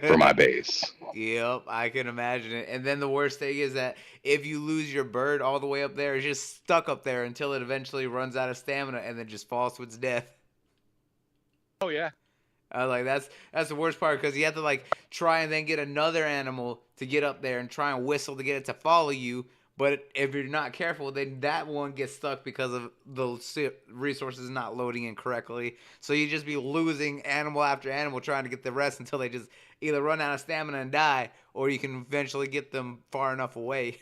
for my base. Yep, I can imagine it. And then the worst thing is that if you lose your bird all the way up there, it's just stuck up there until it eventually runs out of stamina and then just falls to its death. Oh yeah. Like that's the worst part because you have to like try and then get another animal to get up there and try and whistle to get it to follow you. But if you're not careful, then that one gets stuck because of the resources not loading in correctly. So you just be losing animal after animal trying to get the rest until they just either run out of stamina and die, or you can eventually get them far enough away.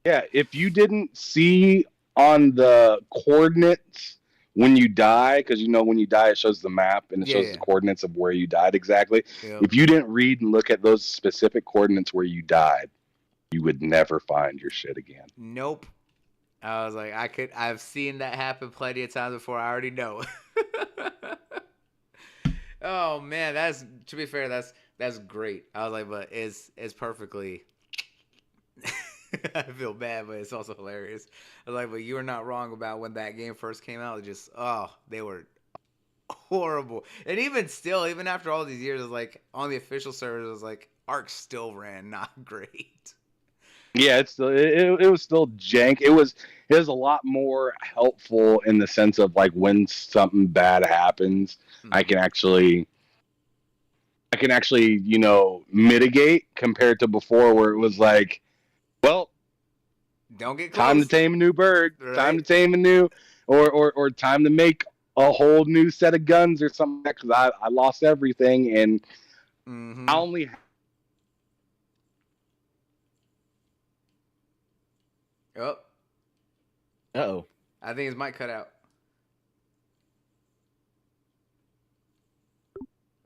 Yeah, if you didn't see on the coordinates when you die, because you know when you die it shows the map and it shows the coordinates of where you died exactly. Yep. If you didn't read and look at those specific coordinates where you died, you would never find your shit again. Nope. I was like, I've seen that happen plenty of times before. I already know. Oh man, to be fair, that's great. I was like, but it's perfectly. I feel bad, but it's also hilarious. I was like, but you were not wrong about when that game first came out. They were horrible. And even still, even after all these years, it was like on the official servers, it was like Ark still ran not great. Yeah, it was still jank. It was a lot more helpful in the sense of like when something bad happens, Mm-hmm. I can actually, mitigate compared to before where it was like, well, don't get close. Time to tame a new bird, Right. Time to tame a new, or time to make a whole new set of guns or something, because I lost everything and Mm-hmm. I only. Oh, Uh-oh. I think his mic cut out.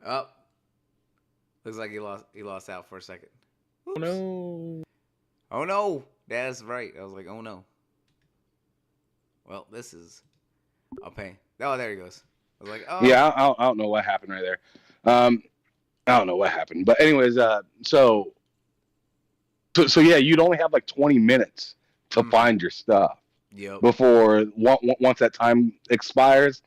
Oh, looks like he lost out for a second. Oh, no. Oh no, that's right. I was like, oh no. Well, this is a pain. Oh, there he goes. I was like, oh Yeah, I don't know what happened right there. I don't know what happened, but anyways, so yeah, you'd only have like 20 minutes to find your stuff. Yep. Before once that time expires,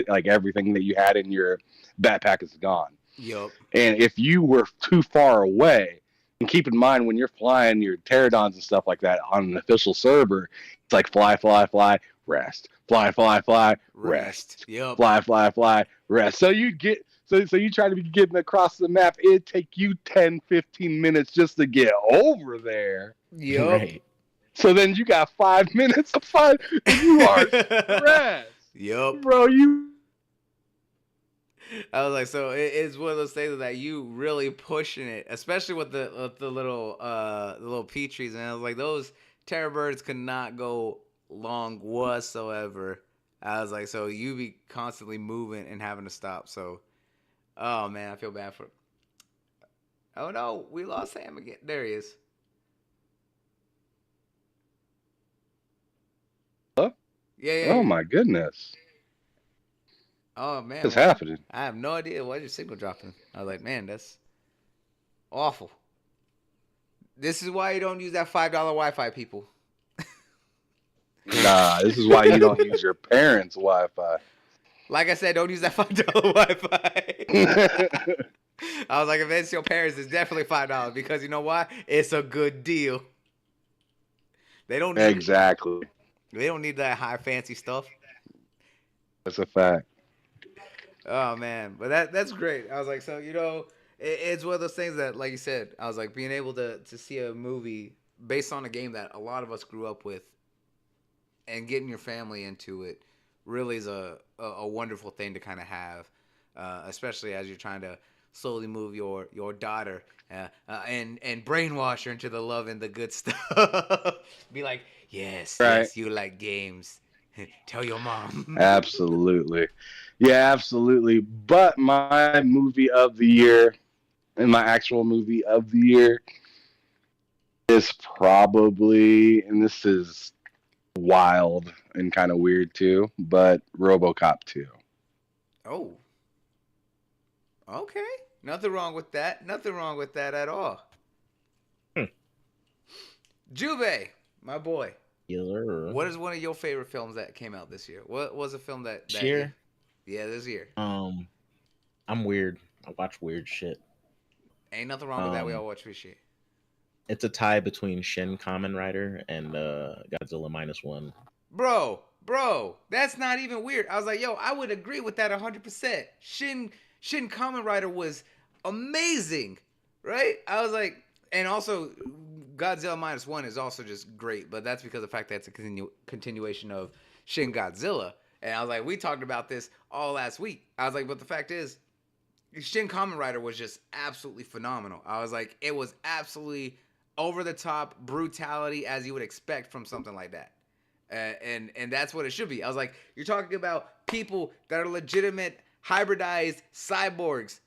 like everything that you had in your backpack is gone. Yep. And if you were too far away, and keep in mind when you're flying your pterodons and stuff like that on an official server, it's like fly, rest, fly, rest, Yep. fly, rest. So you get. So you try to be getting across the map. It'd take you 10, 15 minutes just to get over there. Yep. Right. So then you got 5 minutes to find. You are stressed. Yep. Bro, I was like, so it's one of those things that you really pushing it, especially with the little Petries, and I was like, those terror birds could not go long whatsoever. I was like, so you be constantly moving and having to stop. So, oh man, I feel bad for. Oh no, we lost Sam again. There he is. Huh? Yeah. Oh my goodness. Oh man, What's happening? I have no idea. Why is your signal dropping? I was like, man, that's awful. This is why you don't use that $5 Wi-Fi, people. Nah, this is why you don't use your parents' Wi-Fi. Like I said, don't use that $5 Wi-Fi. I was like, if it's your parents, it's definitely $5 because you know why? It's a good deal. They don't need, Exactly. They don't need that high fancy stuff. That's a fact. Oh man, but that's great. I was like, so it's one of those things that, like you said, I was like being able to see a movie based on a game that a lot of us grew up with, and getting your family into it really is a wonderful thing to kind of have, especially as you're trying to slowly move your daughter and brainwash her into the love and the good stuff. Be like, yes, Right. yes, you like games. Tell your mom. Absolutely. Yeah, absolutely. But my movie of the year and my actual movie of the year is probably, and this is wild and kind of weird too, but RoboCop 2. Oh, okay. Nothing wrong with that. Nothing wrong with that at all. Hmm. Jube, my boy. Killer. What is one of your favorite films that came out this year? What was a film that This year? Yeah, this year. I'm weird. I watch weird shit. Ain't nothing wrong with that. We Um, all watch this shit. it's a tie between Shin Kamen Rider and Godzilla minus one. Bro, that's not even weird. I was like, yo, I would agree with that 100%. Shin Kamen Rider was amazing, right? I was like, and also Godzilla minus one is also just great, but that's because of the fact that it's a continuation of Shin Godzilla. And I was like, we talked about this all last week. I was like, but the fact is, Shin Kamen Rider was just absolutely phenomenal. I was like, it was absolutely over the top brutality as you would expect from something like that. And that's what it should be. I was like, you're talking about people that are legitimate hybridized cyborgs.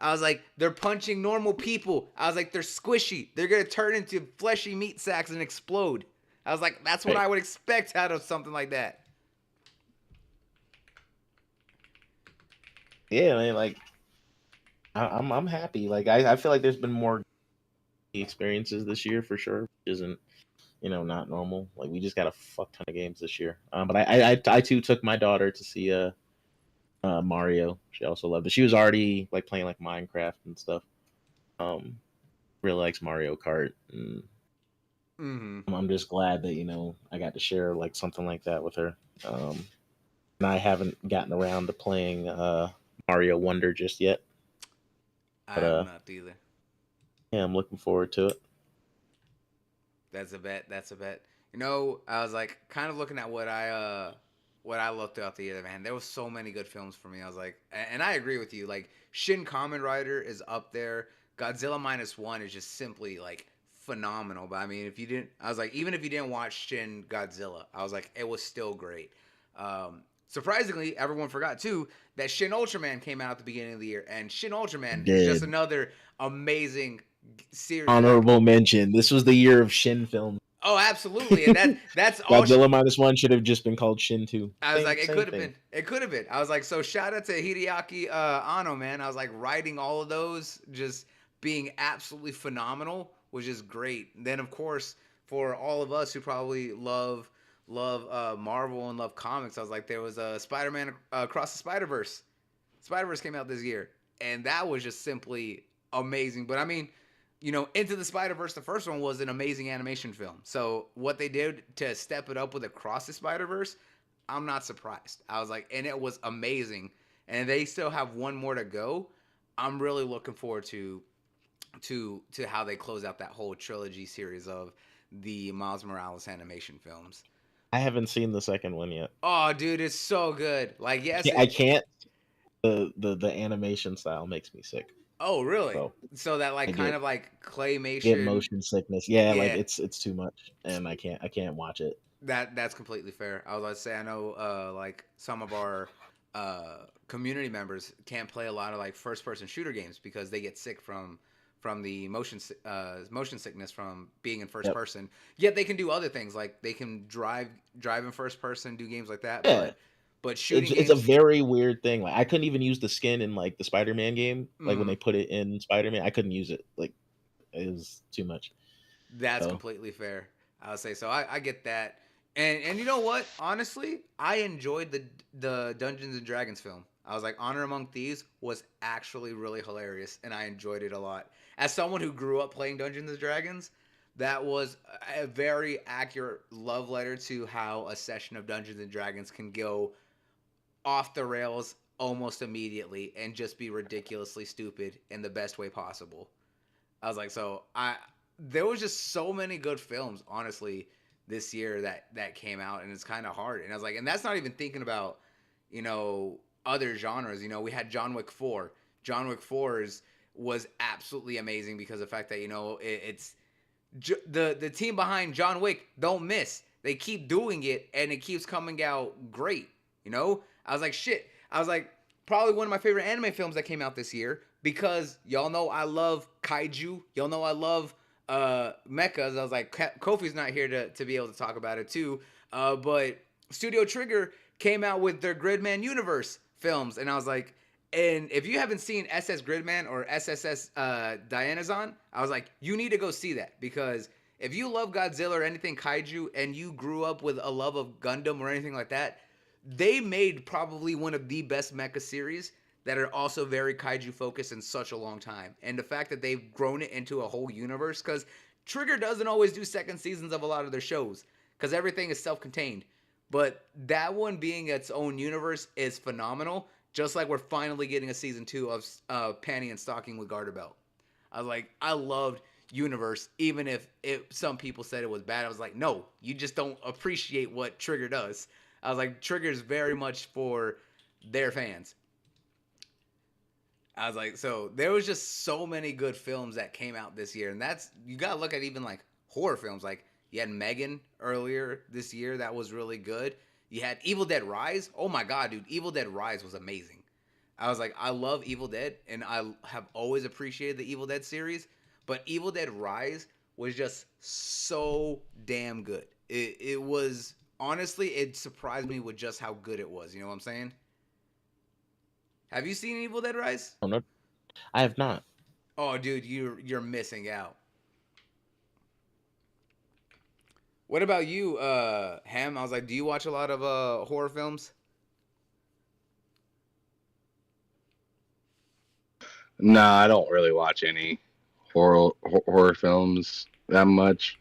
I was like, they're punching normal people. I was like, they're squishy. They're gonna turn into fleshy meat sacks and explode. I was like, that's what I would expect out of something like that. Yeah, man, like I'm happy. Like I feel like there's been more experiences this year for sure, which isn't not normal. Like we just got a fuck ton of games this year. But I too took my daughter to see Mario. She also loved it. She was already like playing like Minecraft and stuff. Really likes Mario Kart, and I'm just glad that I got to share like something like that with her. And I haven't gotten around to playing Mario Wonder just yet. I But have not either. yeah, I'm looking forward to it. That's a bet. That's a bet. I was like kind of looking at what I loved throughout the year, man. There was so many good films for me. I was like, and I agree with you. Like Shin Kamen Rider is up there. Godzilla minus one is just simply like phenomenal. But I mean, if you didn't, I was like, even if you didn't watch Shin Godzilla, I was like, it was still great. Surprisingly, everyone forgot too that Shin Ultraman came out at the beginning of the year, and Shin Ultraman is just another amazing series. Honorable mention. This was the year of Shin films. Oh, absolutely, and that's all. Godzilla minus one should have just been called Shin 2. I was like, it could have been. It could have been. I was like, so shout out to Hideaki Anno, man. I was like, writing all of those, just being absolutely phenomenal, was just great. And then, of course, for all of us who probably love Marvel and love comics, I was like, there was a Spider-Man Across the Spider-Verse. Spider-Verse came out this year, and that was just simply amazing. But I mean, Into the Spider-Verse, the first one was an amazing animation film. So what they did to step it up with Across the Spider-Verse, I'm not surprised. I was like, and it was amazing. And they still have one more to go. I'm really looking forward to how they close out that whole trilogy series of the Miles Morales animation films. I haven't seen the second one yet. Oh, dude, it's so good. Like, yes, I can't. The animation style makes me sick. Oh, really? So that like kind of like claymation. Get motion sickness. Yeah, like it's too much, and I can't watch it. That's completely fair. I was about to say, I know like some of our community members can't play a lot of like first person shooter games because they get sick from the motion sickness from being in first person. Yet they can do other things, like they can drive in first person, do games like that. Yeah. But shooting it's a very weird thing. Like I couldn't even use the skin in like the Spider-Man game. Like when they put it in Spider-Man, I couldn't use it. Like it was too much. That's completely fair. I would say so. I get that. And you know what? Honestly, I enjoyed the Dungeons and Dragons film. I was like, Honor Among Thieves was actually really hilarious, and I enjoyed it a lot. As someone who grew up playing Dungeons and Dragons, that was a very accurate love letter to how a session of Dungeons and Dragons can go off the rails almost immediately and just be ridiculously stupid in the best way possible. I was like, there was just so many good films, honestly, this year that came out, and it's kind of hard. And I was like, and that's not even thinking about, other genres. We had John Wick 4. John Wick 4 was absolutely amazing because of the fact that it's the team behind John Wick don't miss. They keep doing it and it keeps coming out great. I was like, shit. I was like, probably one of my favorite anime films that came out this year because y'all know I love kaiju. Y'all know I love mechas. I was like, Kofi's not here to be able to talk about it too. But Studio Trigger came out with their Gridman Universe films, and I was like, and if you haven't seen SS Gridman or SSS Dianazon, I was like, you need to go see that because if you love Godzilla or anything kaiju and you grew up with a love of Gundam or anything like that, they made probably one of the best mecha series that are also very kaiju focused in such a long time. And the fact that they've grown it into a whole universe, because Trigger doesn't always do second seasons of a lot of their shows because everything is self-contained. But that one being its own universe is phenomenal. Just like we're finally getting a season 2 of Panty and Stocking with Garter Belt. I was like, I loved Universe, even if some people said it was bad. I was like, no, you just don't appreciate what Trigger does. I was like, Trigger's very much for their fans. I was like, so there was just so many good films that came out this year. And you got to look at even like horror films. Like you had Megan earlier this year. That was really good. You had Evil Dead Rise. Oh my God, dude. Evil Dead Rise was amazing. I was like, I love Evil Dead, and I have always appreciated the Evil Dead series, but Evil Dead Rise was just so damn good. It was, honestly, it surprised me with just how good it was. You know what I'm saying? Have you seen Evil Dead Rise? Oh, no, I have not. Oh, dude, you're missing out. What about you, Ham? I was like, do you watch a lot of horror films? No, I don't really watch any horror films that much.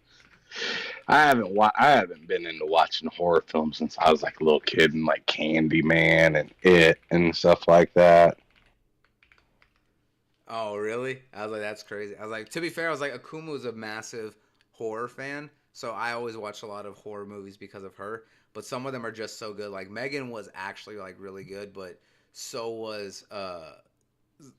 I haven't been into watching horror films since I was like a little kid, and like Candyman and It and stuff like that. Oh, really? I was like, that's crazy. I was like, to be fair, I was like, Akuma's a massive horror fan, so I always watch a lot of horror movies because of her. But some of them are just so good. Like Megan was actually like really good, but so was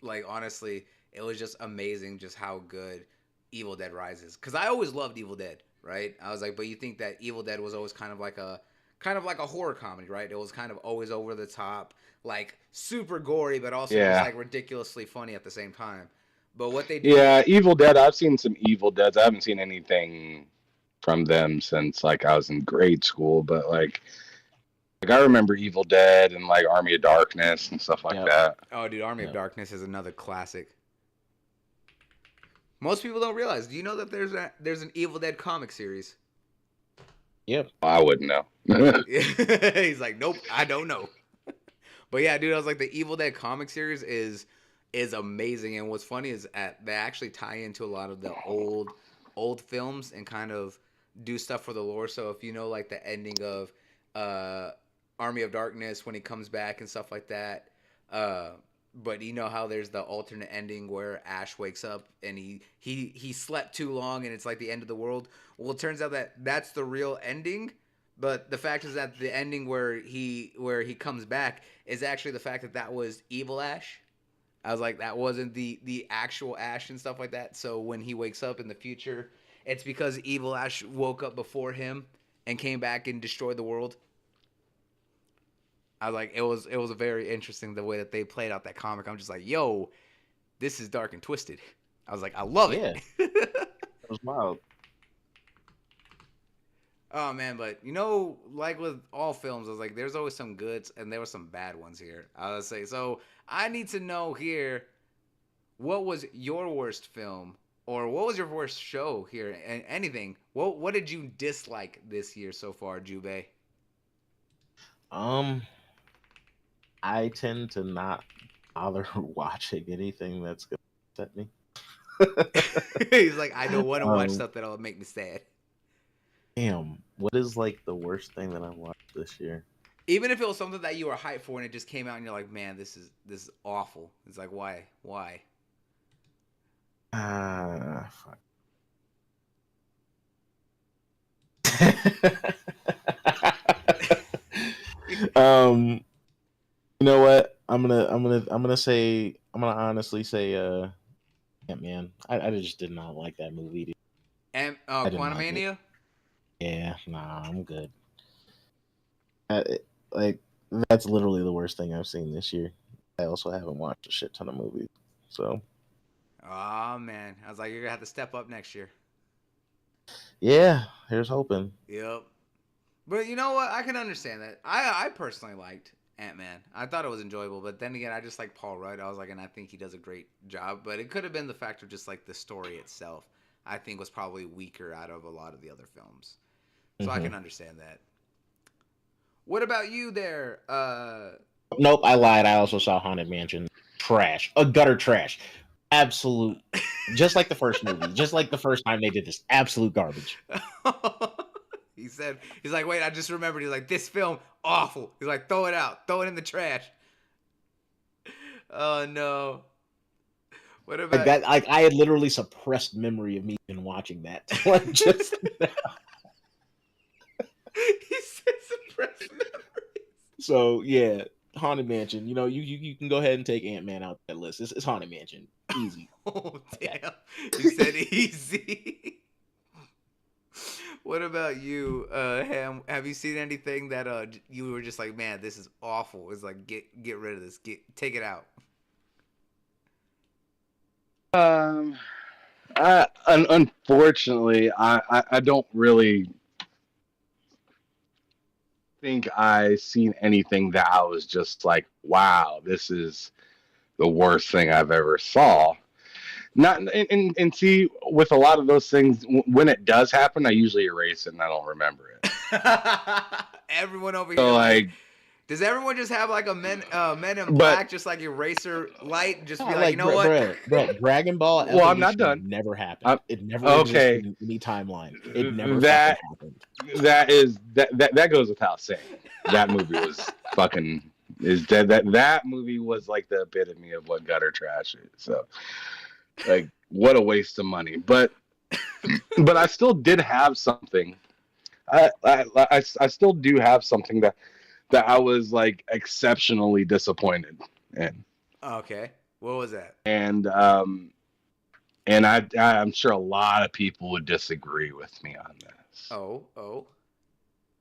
like honestly, it was just amazing just how good Evil Dead Rises. Because I always loved Evil Dead, right? I was like, but you think that Evil Dead was always kind of like a horror comedy, right? It was kind of always over the top, like super gory, but also Yeah. just like ridiculously funny at the same time. But what they did, Yeah, Evil Dead. I've seen some Evil Deads. I haven't seen anything from them since like I was in grade school, but like I remember Evil Dead and like Army of Darkness and stuff like Yep. that. oh dude, Army of Darkness is another classic. Most people don't realize. Do you know that there's an Evil Dead comic series? Yep. I wouldn't know. He's like, nope, I don't know. But yeah, dude, I was like, the Evil Dead comic series is amazing. And what's funny is they actually tie into a lot of the old films and kind of do stuff for the lore. So if you know like the ending of Army of Darkness when he comes back and stuff like that, but you know how there's the alternate ending where Ash wakes up and he slept too long and it's like the end of the world. Well, it turns out that that's the real ending. But the fact is that the ending where he comes back is actually the fact that was evil Ash. I was like, that wasn't the actual Ash and stuff like that. So when he wakes up in the future, it's because evil Ash woke up before him and came back and destroyed the world. I was like, it was very interesting the way that they played out that comic. I'm just like, yo, this is dark and twisted. I was like, I love it. That was wild. Oh man, but like with all films, I was like, there's always some goods and there were some bad ones here. I would say, so I need to know here, what was your worst film or what was your worst show here? And anything. What did you dislike this year so far, Jube? I tend to not bother watching anything that's gonna upset me. He's like, I don't want to watch stuff that'll make me sad. Damn, what is like the worst thing that I watched this year? Even if it was something that you were hyped for and it just came out and you're like, man, this is awful. It's like, why? Fuck. You know what? I'm gonna honestly say Ant-Man. I just did not like that movie. Dude. And I didn't like it. Quantumania. Yeah, nah, I'm good. Like that's literally the worst thing I've seen this year. I also haven't watched a shit ton of movies, so Oh man, I was like, you're gonna have to step up next year. yeah, here's hoping. Yep. But you know what? I can understand that. I personally liked Ant-Man. I thought it was enjoyable, but then again, I just like Paul Rudd. I was like, and I think he does a great job. But it could have been the fact of just like the story itself. I think was probably weaker out of a lot of the other films. So I can understand that. What about you there? Nope, I lied. I also saw Haunted Mansion. Trash. A gutter trash. Absolute. Just like the first movie. Just like the first time they did this. Absolute garbage. He's like, wait, I just remembered. He's like, this film, awful. He's like, throw it out. Throw it in the trash. Oh, no. What about Like that? Like I had literally suppressed memory of me even watching that. Like just He said suppressed memories. so yeah, Haunted Mansion. You know, you can go ahead and take Ant-Man out that list. It's Haunted Mansion, easy. Oh, damn. You said easy. What about you, Ham? Have you seen anything that you were just like, man, this is awful? It's like, get rid of this. Take it out. Unfortunately, I don't really think I seen anything that I was just like, wow, this is the worst thing I've ever saw. Not and see, with a lot of those things, when it does happen, I usually erase it and I don't remember it. Everyone over So here, like, does everyone just have like a Men in Black, just like eraser light, and just be like, you know what? Bro, Dragon Ball. Well, I'm not done. Never happened. It never okay. existed in any timeline. It never That- fucking happened. that goes without saying. That movie was fucking is dead. That movie was like the epitome of what gutter trash is. So, like, what a waste of money. But I still did have something. I still do have something that I was like exceptionally disappointed in. Okay, what was that? And I'm sure a lot of people would disagree with me on this. Oh.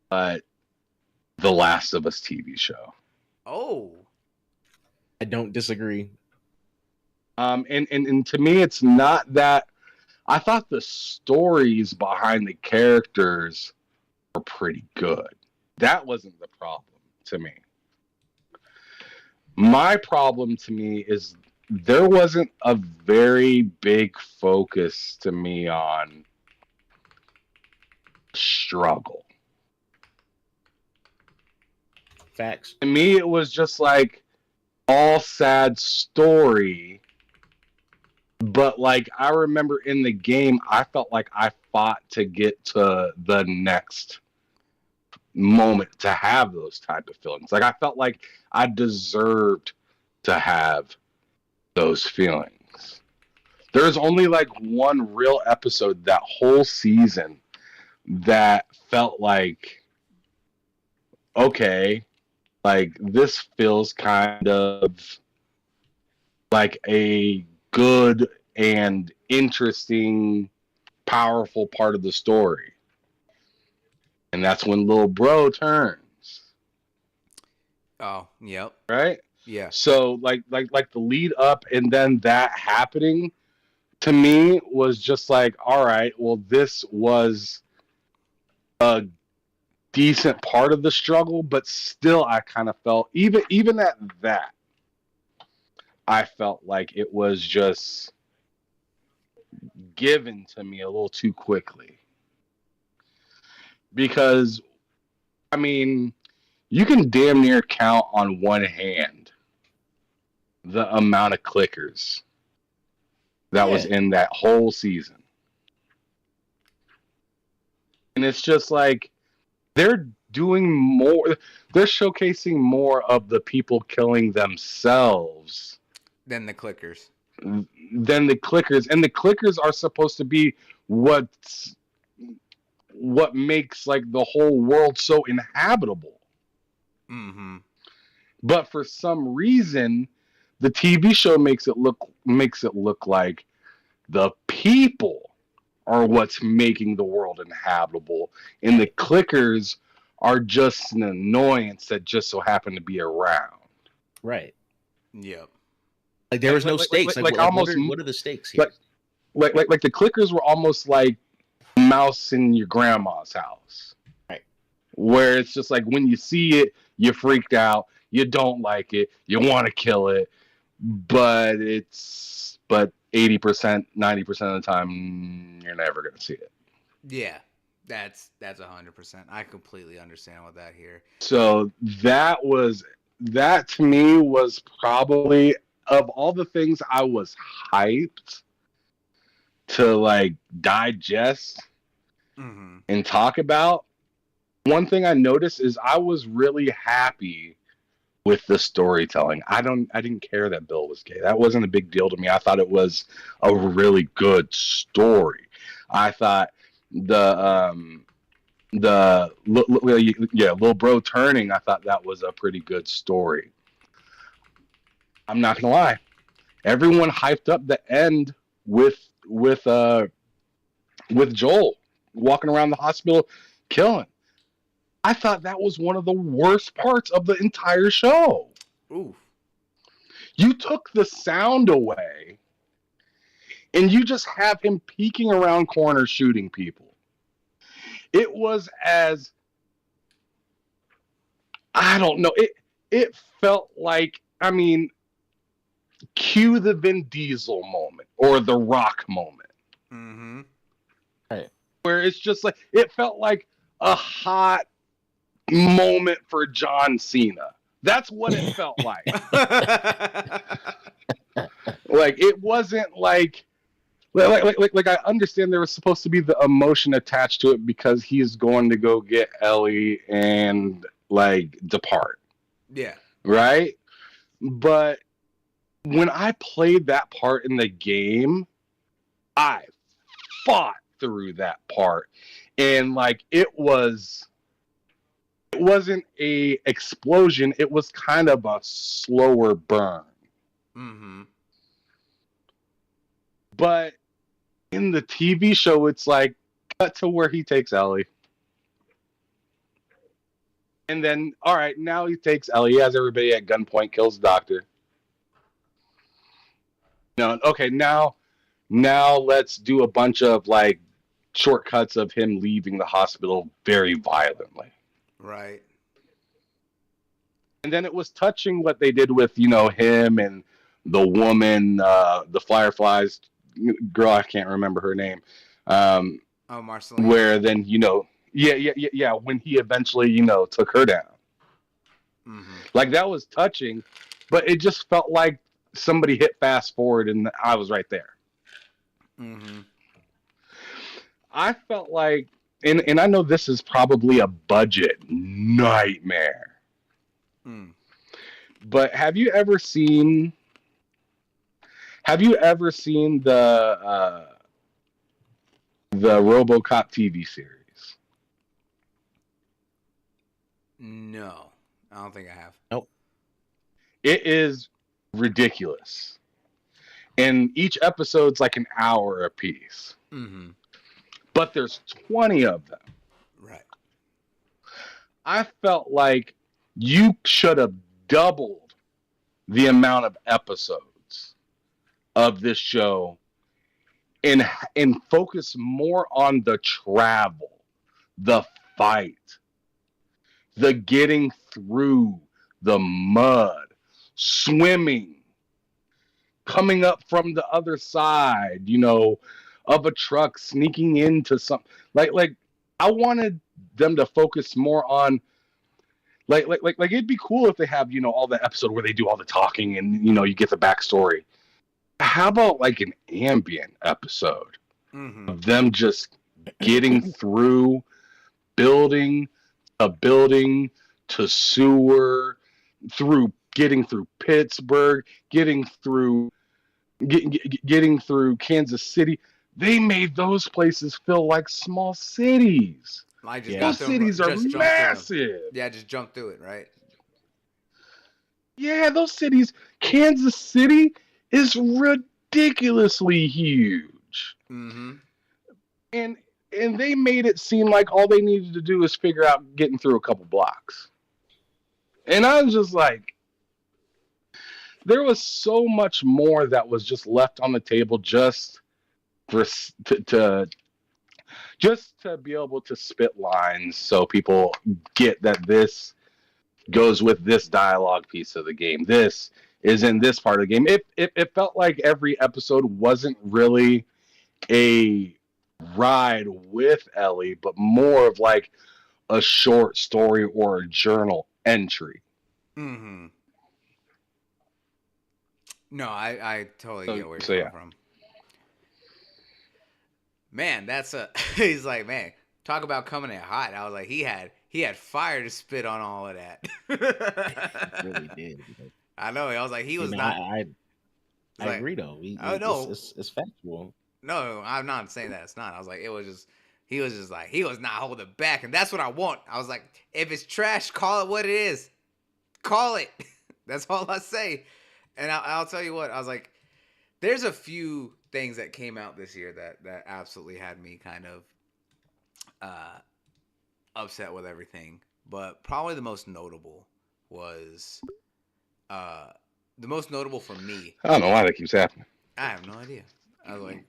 But The Last of Us TV show. Oh. I don't disagree. And to me, it's not that. I thought the stories behind the characters were pretty good. That wasn't the problem to me. My problem to me is there wasn't a very big focus to me on struggle. Facts. To me, it was just like all sad story. But like I remember in the game, I felt like I fought to get to the next moment to have those type of feelings. Like I felt like I deserved to have those feelings. There's only like one real episode that whole season that felt like, okay, like this feels kind of like a good and interesting, powerful part of the story. And that's when little bro turns. Oh, yep. Right? Yeah. So like the lead up and then that happening to me was just like, all right, well, this was a decent part of the struggle, but still I kind of felt even at that, I felt like it was just given to me a little too quickly. Because, I mean, you can damn near count on one hand the amount of clickers that was in that whole season. And it's just like, they're doing more, they're showcasing more of the people killing themselves Then the clickers. than the clickers. And the clickers are supposed to be what makes like the whole world so inhabitable. Mm-hmm. But for some reason, the TV show makes it look like the people are what's making the world inhabitable, and the clickers are just an annoyance that just so happen to be around. Right. Yep. Like there was no stakes. Like almost what are the stakes here? Like the clickers were almost like a mouse in your grandma's house. Right. Where it's just like when you see it, you're freaked out, you don't like it, you want to kill it, but 80%, 90% of the time, you're never gonna see it. Yeah, that's 100%. I completely understand with that here. So that to me was probably, of all the things I was hyped to like digest and talk about, one thing I noticed is I was really happy with the storytelling. I didn't care that Bill was gay. That wasn't a big deal to me. I thought it was a really good story. I thought the little bro turning, I thought that was a pretty good story. I'm not gonna lie. Everyone hyped up the end with Joel walking around the hospital killing. I thought that was one of the worst parts of the entire show. Ooh. You took the sound away, and you just have him peeking around corners shooting people. It was as, I don't know, it felt like, I mean, cue the Vin Diesel moment or the Rock moment. Mm-hmm. Right. Where it's just like, it felt like a hot moment for John Cena. That's what it felt like. Like, it wasn't like I understand there was supposed to be the emotion attached to it because he's going to go get Ellie and like depart. Yeah. Right? But when I played that part in the game, I fought through that part. And like it wasn't a explosion, it was kind of a slower burn. Mm-hmm. But in the TV show, it's like cut to where he takes Ellie. And then, all right, now he takes Ellie. He has everybody at gunpoint, kills the doctor. No, okay, now let's do a bunch of like shortcuts of him leaving the hospital very violently. Right. And then it was touching what they did with, him and the woman, the Fireflies girl, I can't remember her name. Marceline. Where then, yeah, when he eventually, took her down. Mm-hmm. Like, that was touching, but it just felt like somebody hit fast forward and I was right there. Mm-hmm. I felt like, and I know this is probably a budget nightmare, but have you ever seen the RoboCop TV series? No, I don't think I have. Nope. It is ridiculous. And each episode's like an hour apiece. Mm-hmm. But there's 20 of them. Right. I felt like you should have doubled the amount of episodes of this show and focus more on the travel, the fight, the getting through the mud, swimming, coming up from the other side, of a truck, sneaking into something. Like I wanted them to focus more on like it'd be cool if they have, all the episode where they do all the talking and, you get the backstory. How about like an ambient episode of them just getting through building a building to sewer, getting through Pittsburgh, getting through Kansas City. They made those places feel like small cities. I just Those cities are massive. Yeah, just jump through it, right? Yeah, those cities. Kansas City is ridiculously huge. Mm-hmm. And they made it seem like all they needed to do is figure out getting through a couple blocks. And I was just like, there was so much more that was just left on the table just for just to be able to spit lines so people get that this goes with this dialogue piece of the game. This is in this part of the game. It felt like every episode wasn't really a ride with Ellie, but more of like a short story or a journal entry. Mm-hmm. No, I totally get where So you're yeah. coming from. Man, that's a. He's like, man, talk about coming in hot. I was like, he had fire to spit on all of that. It really did. I know. I was like, he was And not. I like, agree though. I know. It's factual. No, I'm not saying that it's not. I was like, it was just. He was just like, he was not holding back, and that's what I want. I was like, if it's trash, call it what it is. Call it. That's all I say. And I'll tell you what. I was like, there's a few things that came out this year that absolutely had me kind of upset with everything. But probably the most notable was the most notable for me. I don't know why that keeps happening. I have no idea. I was like,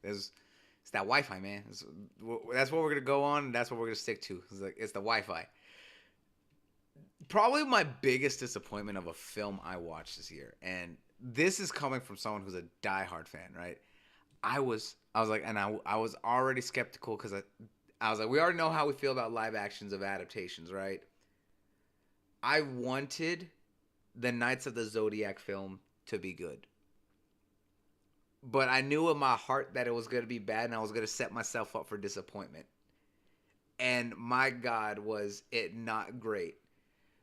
it's that Wi-Fi, man. That's what we're gonna go on. And that's what we're gonna stick to. It's the Wi-Fi. Probably my biggest disappointment of a film I watched this year, and this is coming from someone who's a diehard fan, right? I was like, and I was already skeptical because I was like, we already know how we feel about live actions of adaptations, right? I wanted the Knights of the Zodiac film to be good, but I knew in my heart that it was going to be bad, and I was going to set myself up for disappointment. And my God, was it not great?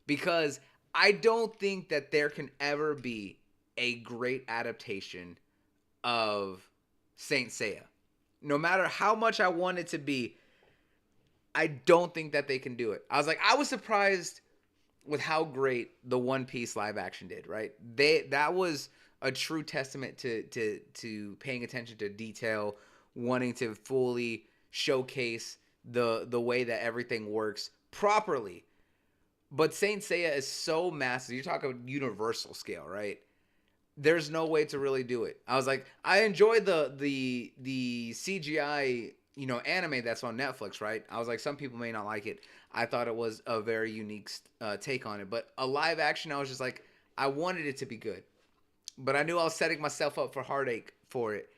Because I don't think that there can ever be a great adaptation of Saint Seiya. No matter how much I want it to be, I don't think that they can do it. I was surprised with how great the One Piece live action did, right? That was a true testament to paying attention to detail, wanting to fully showcase the way that everything works properly. But Saint Seiya is so massive. You're talking universal scale, right? There's no way to really do it. I was like, I enjoyed the CGI, anime that's on Netflix, right? I was like, some people may not like it. I thought it was a very unique take on it. But a live action, I was just like, I wanted it to be good. But I knew I was setting myself up for heartache for it.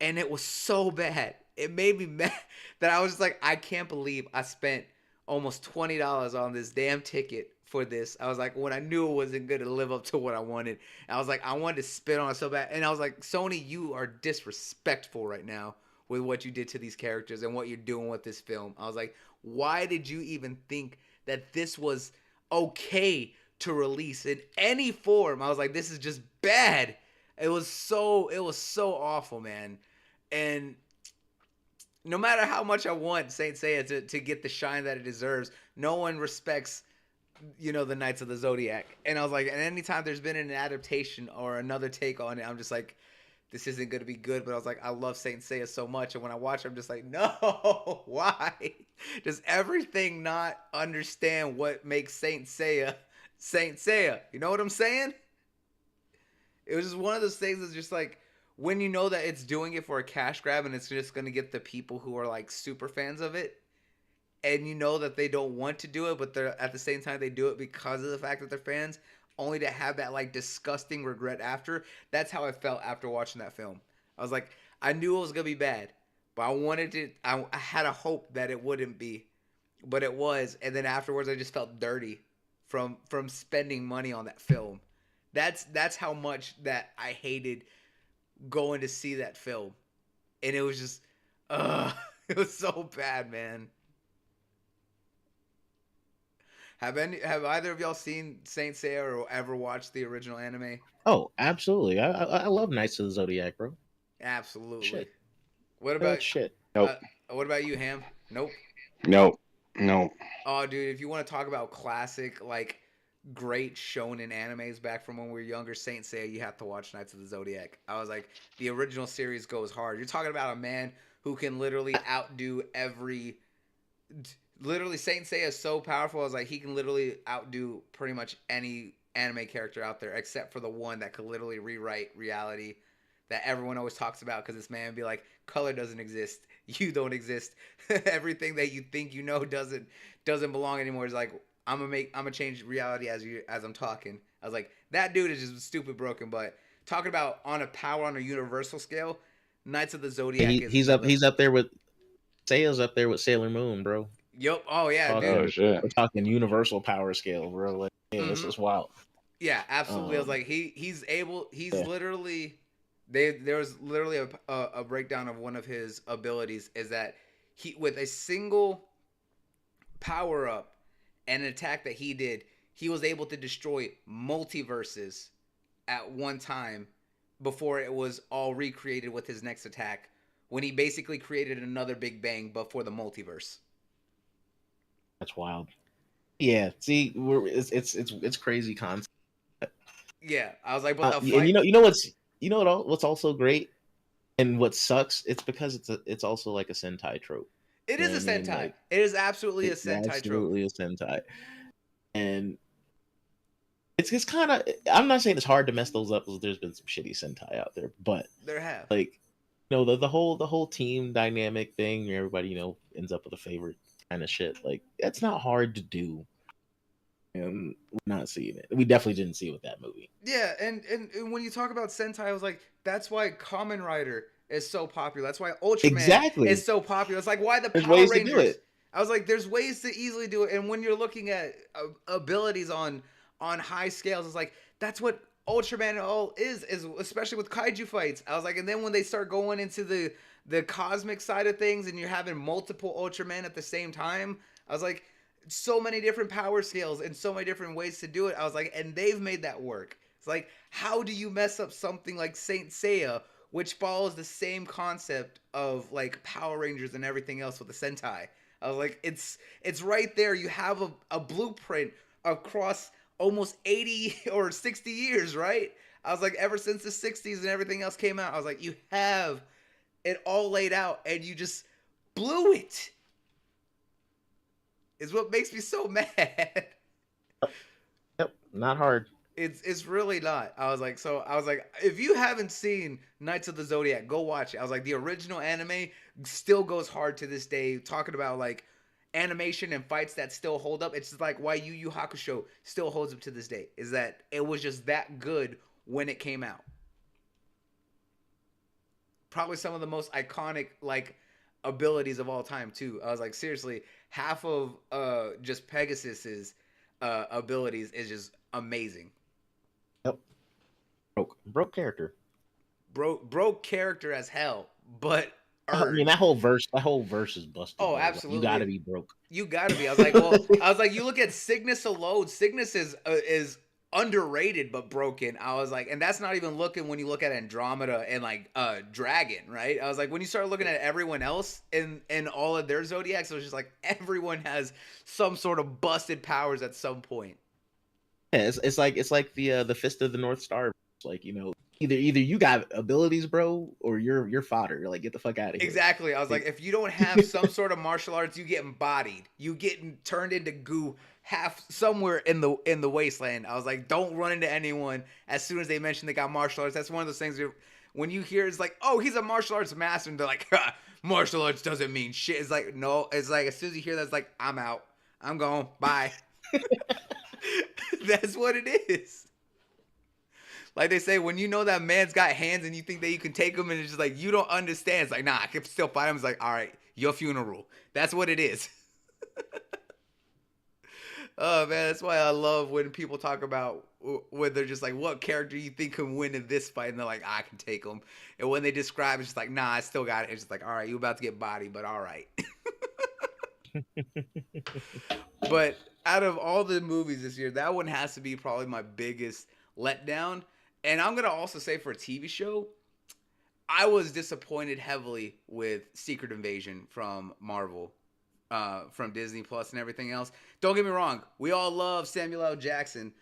And it was so bad. It made me mad that I was just like, I can't believe I spent almost $20 on this damn ticket for this. I was like, when I knew it wasn't going to live up to what I wanted. I was like, I wanted to spit on it so bad. And I was like, Sony, you are disrespectful right now with what you did to these characters and what you're doing with this film. I was like, why did you even think that this was okay to release in any form? I was like, this is just bad. It was so awful, man. And no matter how much I want Saint Seiya to get the shine that it deserves, no one respects, the Knights of the Zodiac. And I was like, and anytime there's been an adaptation or another take on it, I'm just like, this isn't going to be good. But I was like, I love Saint Seiya so much. And when I watch it, I'm just like, no, why? Does everything not understand what makes Saint Seiya Saint Seiya? You know what I'm saying? It was just one of those things that's just like, when you know that it's doing it for a cash grab and it's just going to get the people who are like super fans of it, and you know that they don't want to do it, but they're at the same time they do it because of the fact that they're fans, only to have that like disgusting regret after. That's how I felt after watching that film. I was like, I knew it was going to be bad, but I had a hope that it wouldn't be, but it was. And then afterwards I just felt dirty from spending money on that film. That's how much that I hated going to see that film. And it was just it was so bad, man. Have either of y'all seen Saint Seiya or ever watched the original anime? Oh, absolutely. I love Knights of the Zodiac, bro. Absolutely. Shit. What about shit? Nope. What about you, Ham? Nope. Nope. Oh, dude, if you want to talk about classic, like great shonen animes back from when we were younger, Saint Seiya, you have to watch Knights of the Zodiac. I was like, the original series goes hard. You're talking about a man who can literally outdo every. Literally, Saint Seiya is so powerful. I was like, he can literally outdo pretty much any anime character out there, except for the one that could literally rewrite reality that everyone always talks about. Because this man would be like, color doesn't exist, you don't exist, everything that you think you know doesn't belong anymore. It's like, I'm gonna change reality as I'm talking. I was like, that dude is just stupid broken. But talking about on a power on a universal scale, Knights of the Zodiac is he's another. he's up there with Seiya's up there with Sailor Moon, bro. Yup. Oh yeah, Talking, dude. Oh shit. we're talking universal power scale, bro. Like, yeah, this is wild. Yeah, absolutely. I was Um, like, he's yeah. literally. There was literally a breakdown of one of his abilities is that he with a single power up and an attack that he did, he was able to destroy multiverses at one time before it was all recreated with his next attack. When he basically created another Big Bang, but for the multiverse. That's wild. Yeah, see, it's crazy concept. Yeah, I was like, but the And fight. what's also great and what sucks. It's because it's also like a Sentai trope. It You is know a what I mean? Sentai. Like, It is absolutely a it's Sentai trope. absolutely a Sentai, and it's kind of. I'm not saying it's hard to mess those up because there's been some shitty Sentai out there, but There have. like, the whole team dynamic thing where everybody ends up with a favorite kind of shit. Like, that's not hard to do. And we're not seeing it. We definitely didn't see it with that movie. Yeah, and when you talk about Sentai, I was like, that's why Kamen Rider is so popular. That's why Ultraman Exactly. is so popular. It's like why the There's Power ways to Rangers. do it. I was like, there's ways to easily do it. And when you're looking at abilities on high scales, it's like that's what Ultraman all is especially with kaiju fights. I was like, and then when they start going into the cosmic side of things, and you're having multiple Ultraman at the same time, I was like, so many different power scales and so many different ways to do it. I was like, and they've made that work. It's like, how do you mess up something like Saint Seiya, which follows the same concept of like Power Rangers and everything else with the Sentai? I was like, it's right there. You have a blueprint across almost 80 or 60 years, right? I was like, ever since the 60s and everything else came out, I was like, you have it all laid out and you just blew it. Is what makes me so mad. Yep, not hard. It's really not. I was like, if you haven't seen Knights of the Zodiac, go watch it. I was like, the original anime still goes hard to this day. Talking about like animation and fights that still hold up. It's like why Yu Yu Hakusho still holds up to this day. Is that it was just that good when it came out. Probably some of the most iconic like abilities of all time too. I was like, seriously, half of just Pegasus's abilities is just amazing. Yep. Broke character. Broke character as hell, but I mean, that whole verse is busted. Oh, bro. Like, absolutely. you gotta be broke. You gotta be. I was like, well, you look at Cygnus alone. Cygnus is underrated but broken. I was like, and that's not even looking when you look at Andromeda and like Dragon, right? I was like, when you start looking at everyone else in all of their zodiacs, it was just like everyone has some sort of busted powers at some point. Yeah, it's like the Fist of the North Star. It's like, either you got abilities, bro, or you're fodder. You're like, get the fuck out of here. Exactly. I was like, if you don't have some sort of martial arts, you getting bodied. You getting turned into goo half somewhere in the wasteland. I was like, don't run into anyone as soon as they mention they got martial arts. That's one of those things when you hear it's like, oh, he's a martial arts master, and they're like, martial arts doesn't mean shit. It's like, no. It's like as soon as you hear that, it's like, I'm out. I'm going. Bye. That's what it is. Like they say, when you know that man's got hands and you think that you can take him, and it's just like, you don't understand. It's like, nah, I can still fight him. It's like, all right, your funeral. That's what it is. Oh, man, that's why I love when people talk about when they're just like, what character you think can win in this fight? And they're like, I can take him. And when they describe, it's just like, nah, I still got it. It's just like, all right, you about to get bodied, but all right. But out of all the movies this year, that one has to be probably my biggest letdown. And I'm going to also say for a TV show, I was disappointed heavily with Secret Invasion from Marvel. from Disney Plus and everything else. Don't get me wrong, we all love Samuel L. Jackson,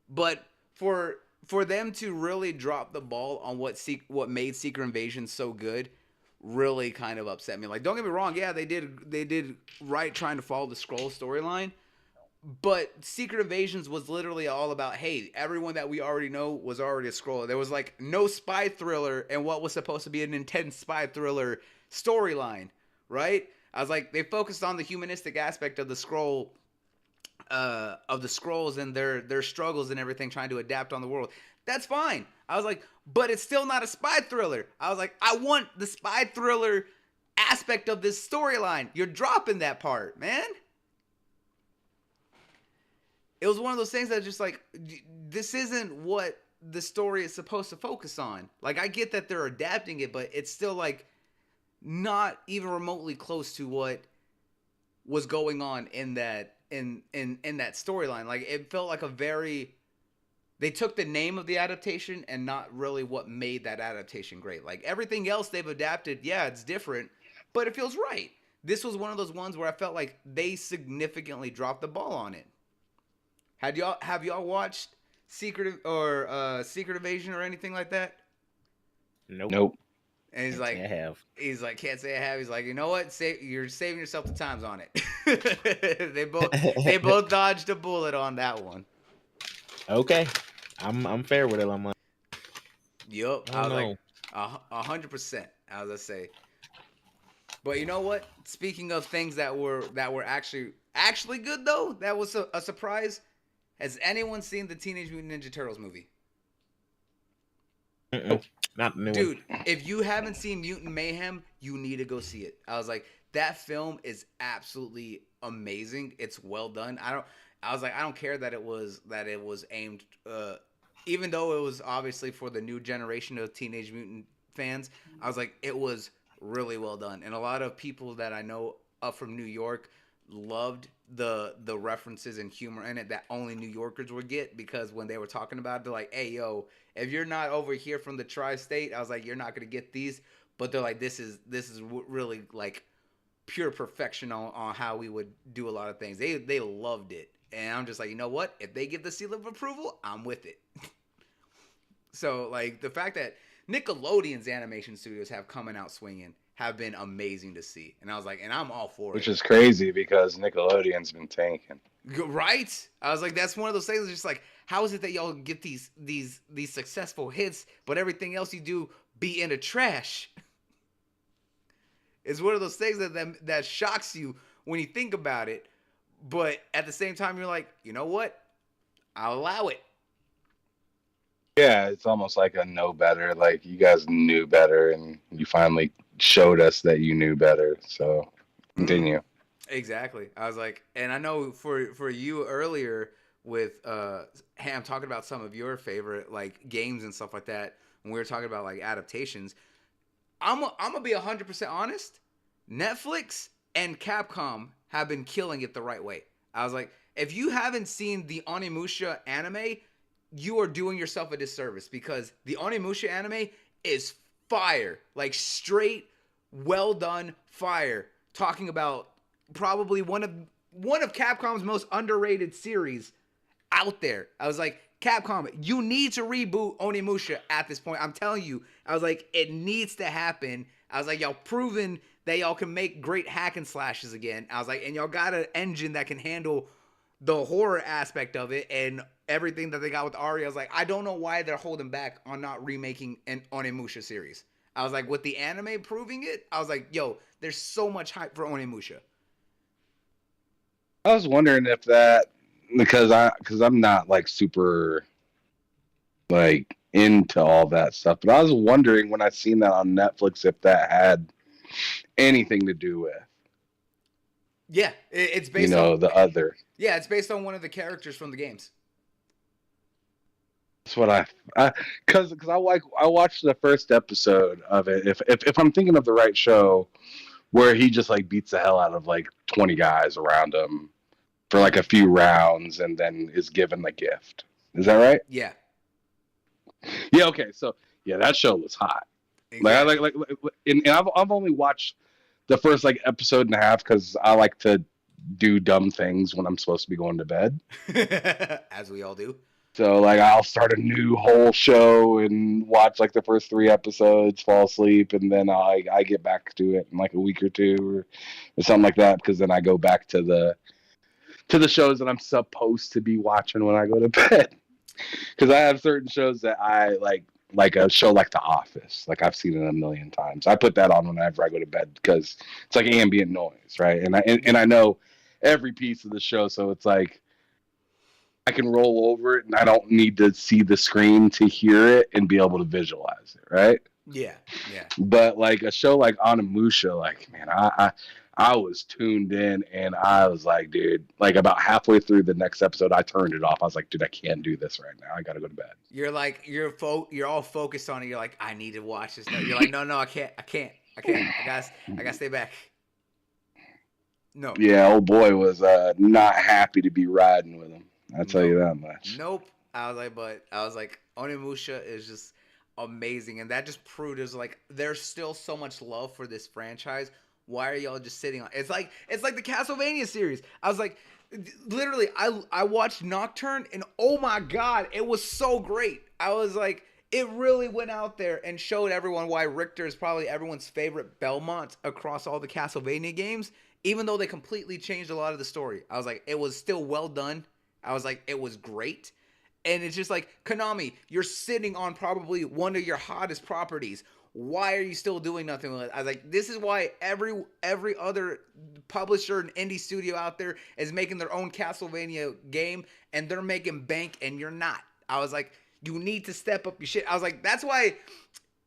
but for them to really drop the ball on what made Secret Invasion so good really kind of upset me. Like, don't get me wrong, yeah, they did right trying to follow the Skrull storyline, but Secret Invasions was literally all about, hey, everyone that we already know was already a Skrull. There was like no spy thriller and what was supposed to be an intense spy thriller storyline, right? I was like, they focused on the humanistic aspect of the Skrull, of the Skrulls and their struggles and everything, trying to adapt on the world. That's fine. I was like, but it's still not a spy thriller. I was like, I want the spy thriller aspect of this storyline. You're dropping that part, man. It was one of those things that just like, this isn't what the story is supposed to focus on. Like, I get that they're adapting it, but it's still like not even remotely close to what was going on in that that storyline. Like, it felt like they took the name of the adaptation and not really what made that adaptation great. Like, everything else they've adapted, yeah, it's different, but it feels right. This was one of those ones where I felt like they significantly dropped the ball on it. Have y'all watched Secret Invasion or anything like that? Nope. And he's like, I have. He's like, can't say I have. He's like, you know what? You're saving yourself the times on it. they both dodged a bullet on that one. Okay, I'm fair with it. I'm like, Yup. I was like 100%. As I say. But you know what? Speaking of things that were actually good though, that was a surprise. Has anyone seen the Teenage Mutant Ninja Turtles movie? not new. Dude, if you haven't seen Mutant Mayhem, you need to go see it. I was like, that film is absolutely amazing. It's well done. I don't care that it was aimed, even though it was obviously for the new generation of Teenage Mutant fans. I was like, it was really well done, and a lot of people that I know up from New York loved the references and humor in it that only New Yorkers would get, because when they were talking about it, they're like, hey, yo, if you're not over here from the tri-state, I was like, you're not gonna get these. But they're like, this is really like pure perfection on how we would do a lot of things. They loved it, and I'm just like, you know what, if they give the seal of approval, I'm with it. So like, the fact that Nickelodeon's animation studios have coming out swinging have been amazing to see. And I was like, and I'm all for it. Which is crazy because Nickelodeon's been tanking. Right? I was like, that's one of those things that's just like, how is it that y'all get these successful hits, but everything else you do be in the trash? It's one of those things that shocks you when you think about it, but at the same time, you're like, you know what? I'll allow it. Yeah, it's almost like a know better. Like, you guys knew better, and you finally showed us that you knew better. So continue. Exactly. I was like, and I know for you earlier with Ham talking about some of your favorite like games and stuff like that, when we were talking about like adaptations, I'm gonna be 100% honest. Netflix and Capcom have been killing it the right way. I was like, if you haven't seen the Onimusha anime, you are doing yourself a disservice, because the Onimusha anime is fire, like straight, well done fire. Talking about probably one of Capcom's most underrated series out there. I was like, Capcom, you need to reboot Onimusha at this point. I'm telling you, I was like, it needs to happen. I was like, y'all proven that y'all can make great hack and slashes again. I was like, and y'all got an engine that can handle the horror aspect of it and everything that they got with Ari. I was like, I don't know why they're holding back on not remaking an Onimusha series. I was like, with the anime proving it, I was like, yo, there's so much hype for Onimusha. I was wondering if that, because I'm not like super like into all that stuff, but I was wondering when I seen that on Netflix if that had anything to do with, yeah, it's based on the other. Yeah, it's based on one of the characters from the games. That's what because I watched the first episode of it. If I'm thinking of the right show, where he just like beats the hell out of like 20 guys around him for like a few rounds and then is given the gift. Is that right? Yeah. Yeah. Okay. So yeah, that show was hot. Exactly. And I've only watched the first like episode and a half because I like to do dumb things when I'm supposed to be going to bed. As we all do. So like I'll start a new whole show and watch like the first 3 episodes, fall asleep, and then I get back to it in like a week or two or something like that because then I go back to the shows that I'm supposed to be watching when I go to bed. Because I have certain shows that I like a show like The Office. Like I've seen it a million times. I put that on whenever I go to bed because it's like ambient noise, right? And I know every piece of the show, so it's like I can roll over it and I don't need to see the screen to hear it and be able to visualize it, right? Yeah. But like a show like Onimusha, like man, I was tuned in and I was like, dude, like about halfway through the next episode, I turned it off. I was like, dude, I can't do this right now. I gotta go to bed. You're like you're all focused on it. You're like, I need to watch this. You're like, no, I can't. I gotta stay back. No. Yeah, old boy was not happy to be riding with him. I'll tell you that much. Nope. I was like, Onimusha is just amazing, and that just proved there's still so much love for this franchise. Why are y'all just sitting on? It's like the Castlevania series. I was like, literally, I watched Nocturne, and oh my god, it was so great. I was like, it really went out there and showed everyone why Richter is probably everyone's favorite Belmont across all the Castlevania games, even though they completely changed a lot of the story. I was like, it was still well done. I was like, it was great. And it's just like, Konami, you're sitting on probably one of your hottest properties. Why are you still doing nothing with it? I was like, this is why every other publisher and indie studio out there is making their own Castlevania game, and they're making bank, and you're not. I was like, you need to step up your shit. I was like, that's why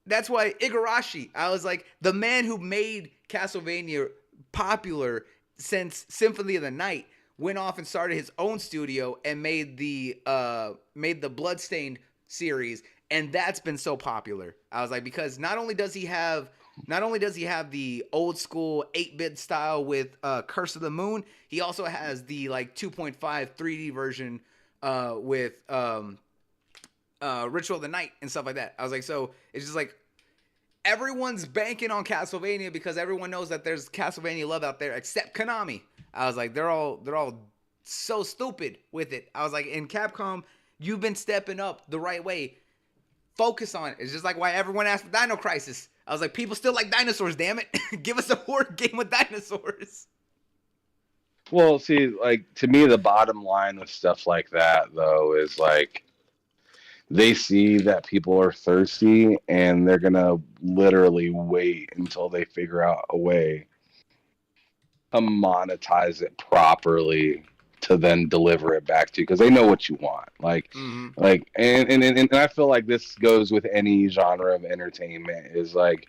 Igarashi, I was like, the man who made Castlevania popular since Symphony of the Night, went off and started his own studio and made the Bloodstained series, and that's been so popular. I was like, because not only does he have the old school 8-bit style with Curse of the Moon, he also has the like 2.5 3D version with Ritual of the Night and stuff like that. I was like, so it's just like everyone's banking on Castlevania because everyone knows that there's Castlevania love out there except Konami. I was like, they're all so stupid with it. I was like, in Capcom, you've been stepping up the right way. Focus on it. It's just like why everyone asked for Dino Crisis. I was like, people still like dinosaurs, damn it. Give us a horror game with dinosaurs. Well, see, like to me, the bottom line with stuff like that, though, is like they see that people are thirsty and they're gonna literally wait until they figure out a way to monetize it properly to then deliver it back to you because they know what you want. Like, and I feel like this goes with any genre of entertainment is like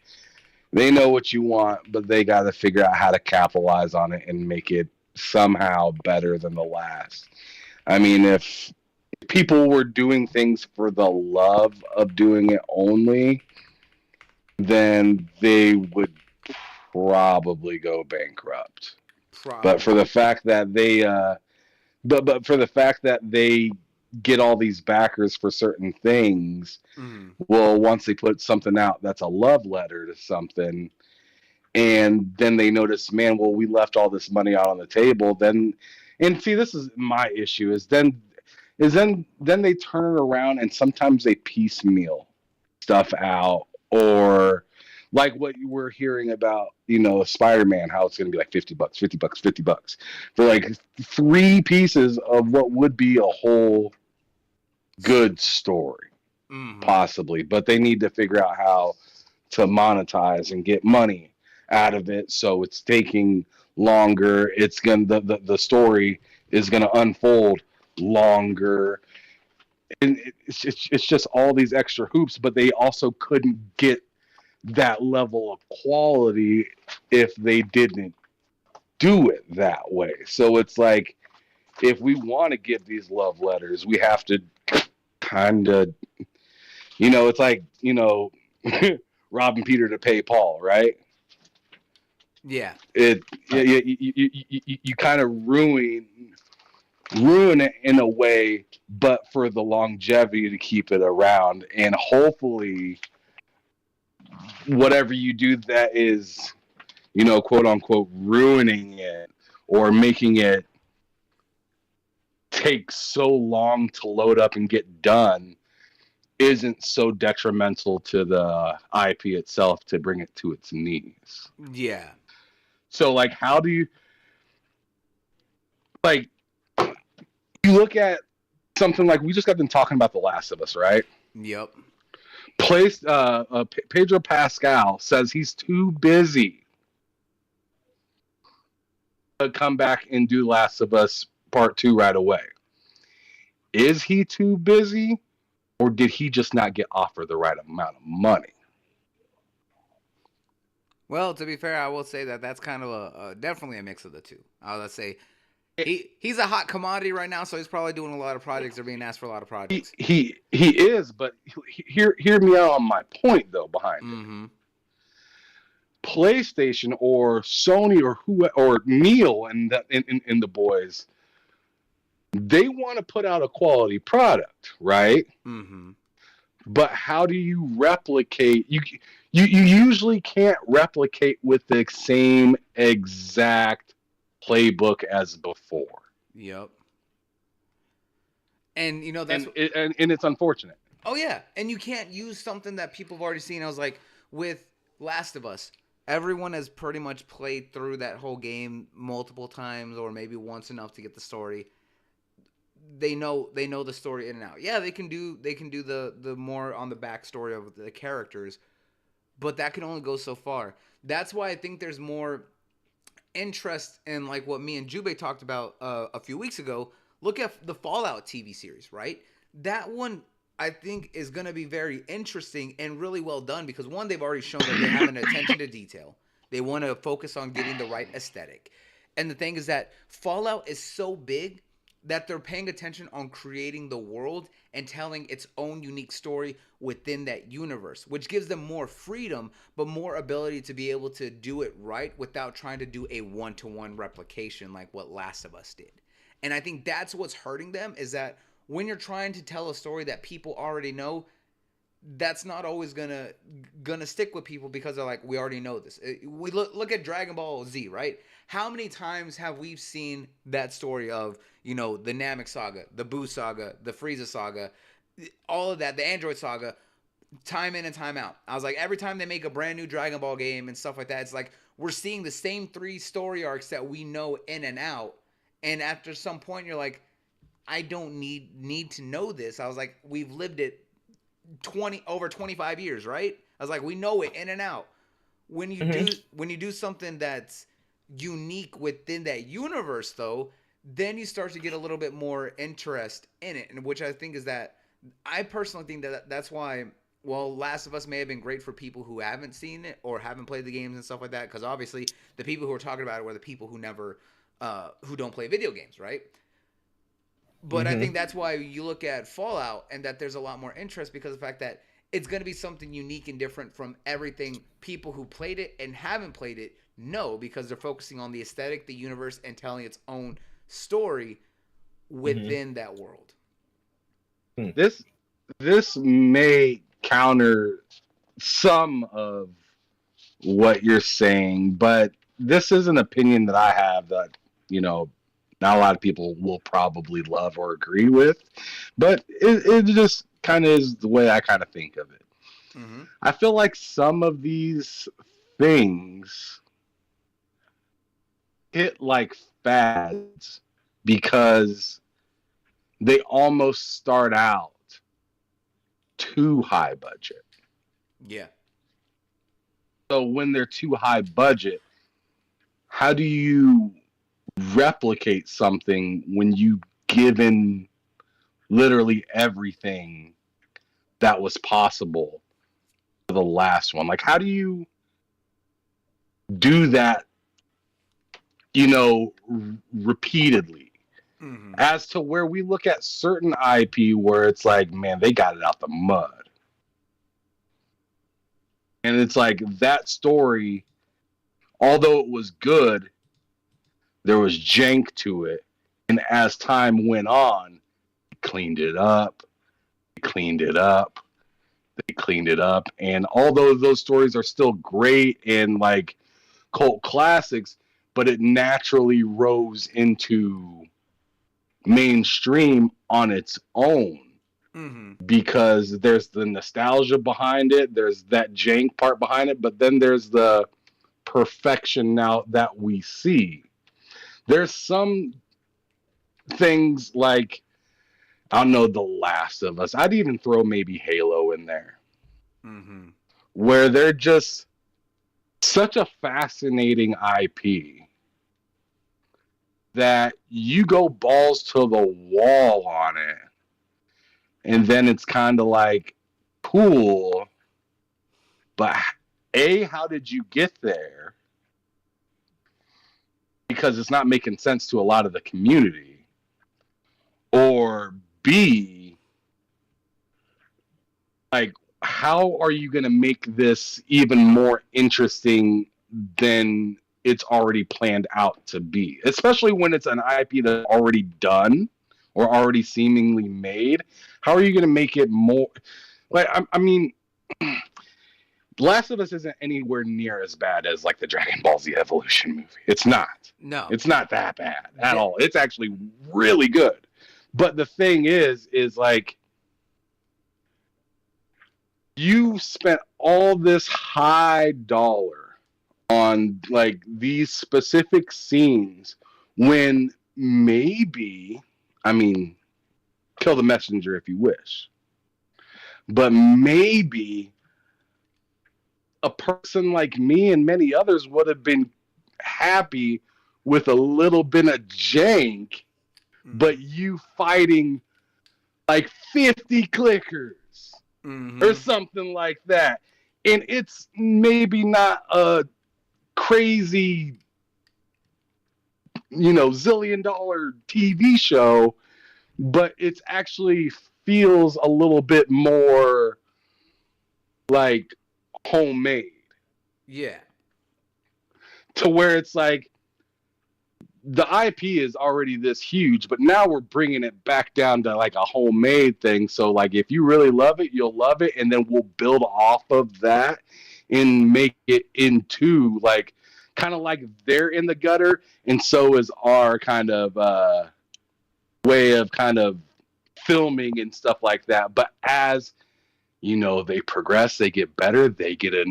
they know what you want, but they got to figure out how to capitalize on it and make it somehow better than the last. I mean, if people were doing things for the love of doing it only, then they would probably go bankrupt. But for the fact that they but for the fact that they get all these backers for certain things, well, once they put something out that's a love letter to something, and then they notice, man, well, we left all this money out on the table, then, and see, this is my issue, is then they turn it around and sometimes they piecemeal stuff out, or like what you were hearing about, Spider-Man, how it's going to be like $50 for like 3 pieces of what would be a whole good story, possibly. But they need to figure out how to monetize and get money out of it. So it's taking longer. It's going to, the story is going to unfold longer. And it's just all these extra hoops, but they also couldn't get that level of quality if they didn't do it that way. So it's like, if we want to give these love letters, we have to kind of, it's like, robbing Peter to pay Paul, right? Yeah. You kind of ruin it in a way, but for the longevity to keep it around, and hopefully whatever you do that is, quote unquote, ruining it or making it take so long to load up and get done isn't so detrimental to the IP itself to bring it to its knees. Yeah. So, like, how do you, like, you look at something like, we just got done talking about The Last of Us, right? Yep. Pedro Pascal says he's too busy to come back and do Last of Us Part 2 right away. Is he too busy, or did he just not get offered the right amount of money? Well, to be fair, I will say that that's kind of definitely a mix of the two. Let's say he's a hot commodity right now, so he's probably doing a lot of projects or being asked for a lot of projects. He is, but hear me out on my point though behind Mm-hmm. it. PlayStation or Sony or Neil and the boys, they want to put out a quality product, right? Mm-hmm. But how do you replicate? You usually can't replicate with the same exact playbook as before. Yep. And that's and it's unfortunate. Oh yeah, and you can't use something that people have already seen. I was like, with Last of Us, everyone has pretty much played through that whole game multiple times, or maybe once enough to get the story. They know the story in and out. Yeah, they can do the more on the backstory of the characters, but that can only go so far. That's why I think there's more interest in, like, what me and Jube talked about a few weeks ago. Look at the Fallout TV series, right? That one I think is going to be very interesting and really well done because, one, they've already shown that they have an attention to detail. They want to focus on getting the right aesthetic. And the thing is that Fallout is so big that they're paying attention on creating the world and telling its own unique story within that universe, which gives them more freedom, but more ability to be able to do it right without trying to do a one-to-one replication like what Last of Us did. And I think that's what's hurting them, is that when you're trying to tell a story that people already know, that's not always gonna stick with people because they're like, we already know this. We look at Dragon Ball Z, right? How many times have we seen that story of, the Namek saga, the Boo saga, the Frieza saga, all of that, the Android saga, time in and time out. I was like, every time they make a brand new Dragon Ball game and stuff like that, it's like we're seeing the same 3 story arcs that we know in and out. And after some point, you're like, I don't need to know this. I was like, we've lived it over 25 years, right? I was like, we know it in and out. When you do something that's unique within that universe, though, then you start to get a little bit more interest in it, and which I think is that I personally think that's why. Well, Last of Us may have been great for people who haven't seen it or haven't played the games and stuff like that, because obviously the people who are talking about it were the people who never, who don't play video games, right? But I think that's why you look at Fallout and that there's a lot more interest, because of the fact that it's going to be something unique and different from everything people who played it and haven't played it know, because they're focusing on the aesthetic, the universe, and telling its own story within that world. This may counter some of what you're saying, but this is an opinion that I have that, not a lot of people will probably love or agree with, but it just kind of is the way I kind of think of it. Mm-hmm. I feel like some of these things hit like fads because they almost start out too high budget. Yeah. So when they're too high budget, how do you replicate something when you've given literally everything that was possible for the last one? Like, how do you do that, repeatedly? Mm-hmm. As to where we look at certain IP where it's like, man, they got it out the mud. And it's like that story, although it was good, there was jank to it. And as time went on, they cleaned it up. And although those stories are still great and like cult classics, but it naturally rose into mainstream on its own. Mm-hmm. Because there's the nostalgia behind it, there's that jank part behind it, but then there's the perfection now that we see. There's some things like, I don't know, The Last of Us. I'd even throw maybe Halo in there. Mm-hmm. Where they're just such a fascinating IP that you go balls to the wall on it. And then it's kind of like, cool, but A, how did you get there? Because it's not making sense to a lot of the community. Or B, like, how are you going to make this even more interesting than it's already planned out to be? Especially when it's an IP that's already done or already seemingly made. How are you going to make it more? Like, I mean, Last of Us isn't anywhere near as bad as like the Dragon Ball Z Evolution movie. It's not. No. It's not that bad at all. It's actually really good. But the thing is like, you spent all this high dollar on like these specific scenes when maybe, I mean, kill the messenger if you wish, but maybe a person like me and many others would have been happy with a little bit of jank, but you fighting like 50 clickers or something like that. And it's maybe not a crazy, zillion-dollar TV show, but it's actually feels a little bit more like homemade. Yeah. To where it's like, the IP is already this huge, but now we're bringing it back down to like a homemade thing. So like, if you really love it, you'll love it. And then we'll build off of that and make it into like, kind of like they're in the gutter. And so is our kind of way of kind of filming and stuff like that. But as, they progress, they get better, they get a,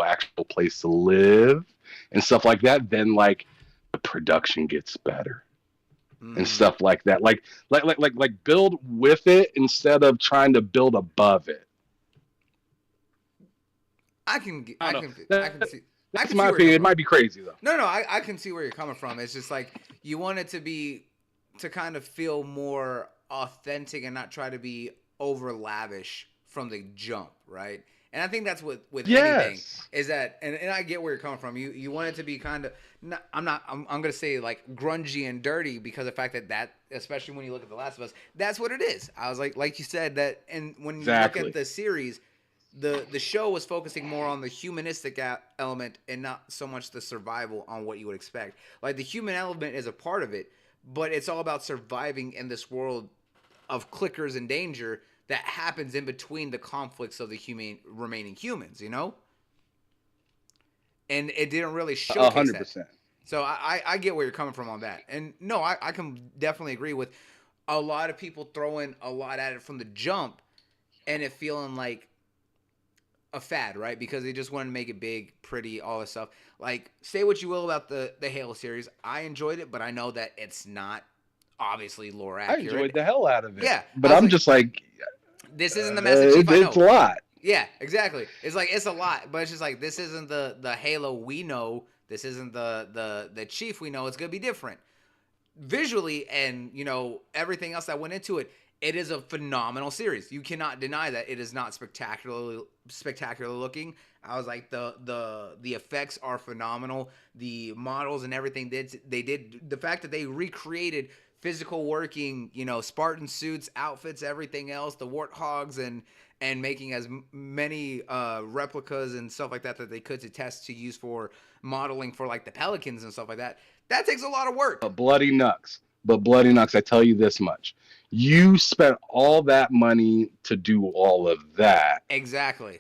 actual place to live and stuff like that. Then like, the production gets better and stuff like that. Like build with it instead of trying to build above it. I can see. That's my opinion. It might be crazy though. No, I can see where you're coming from. It's just like you want it to kind of feel more authentic and not try to be over lavish from the jump, right? And I think that's with anything is that, and I get where you're coming from. You want it to be kind of, I'm gonna say like grungy and dirty because of the fact that especially when you look at The Last of Us, that's what it is. I was like you said that, and when you look at the series, the show was focusing more on the humanistic element and not so much the survival on what you would expect. Like the human element is a part of it, but it's all about surviving in this world of clickers and danger that happens in between the conflicts of the remaining humans, And it didn't really showcase 100%. That. So I get where you're coming from on that. And no, I can definitely agree with a lot of people throwing a lot at it from the jump and it feeling like a fad, right? Because they just wanted to make it big, pretty, all this stuff. Like, say what you will about the Halo series. I enjoyed it, but I know that it's not obviously lore accurate. I enjoyed the hell out of it. Yeah. But I'm just like, this isn't the Master Chief I know. It's a lot. Yeah, exactly. It's like, it's a lot, but it's just like, this isn't the Halo we know. This isn't the Chief we know. It's going to be different. Visually and, everything else that went into it, it is a phenomenal series. You cannot deny that it is not spectacular looking. I was like, the effects are phenomenal. The models and everything they did, the fact that they recreated physical working, Spartan suits, outfits, everything else, the warthogs and making as many replicas and stuff like that they could to test to use for modeling for like the Pelicans and stuff like that. That takes a lot of work. But Bloody Nux, I tell you this much. You spent all that money to do all of that. Exactly.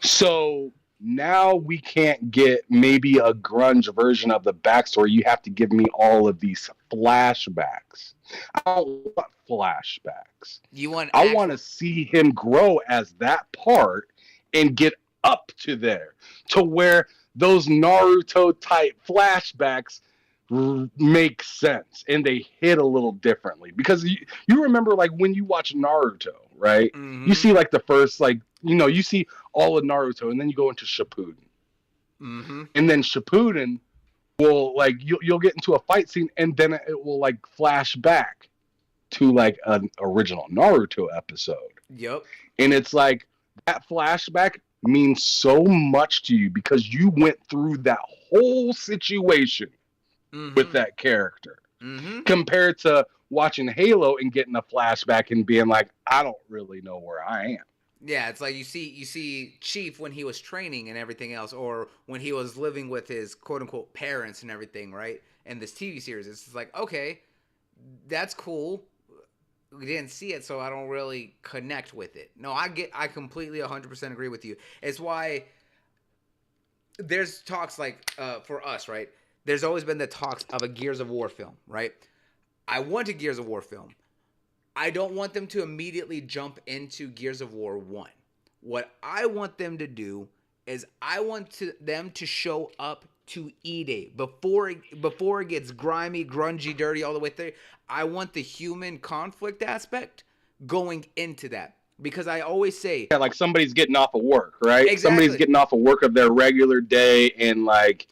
So now we can't get maybe a grunge version of the backstory. You have to give me all of these flashbacks. I don't want flashbacks. You want I want to see him grow as that part and get up to there to where those Naruto type flashbacks make sense and they hit a little differently. Because you remember, like, when you watch Naruto, right? Mhm. You see, like, the first, like, you see all of Naruto, and then you go into Shippuden. Mm-hmm. And then Shippuden will, like, you'll get into a fight scene, and then it will, like, flash back to, like, an original Naruto episode. Yep. And it's like, that flashback means so much to you because you went through that whole situation with that character. Mm-hmm. Compared to watching Halo and getting a flashback and being like, I don't really know where I am. Yeah, it's like you see Chief when he was training and everything else, or when he was living with his quote unquote parents and everything, right? And this TV series, it's like, okay, that's cool. We didn't see it, so I don't really connect with it. No, I completely 100% agree with you. It's why there's talks like for us, right? There's always been the talks of a Gears of War film, right? I want a Gears of War film. I don't want them to immediately jump into Gears of War 1. What I want them to do is I want them to show up to E-Day before it gets grimy, grungy, dirty all the way through. I want the human conflict aspect going into that. Because I always say... Yeah, like somebody's getting off of work, right? Exactly. Somebody's getting off of work of their regular day and, like,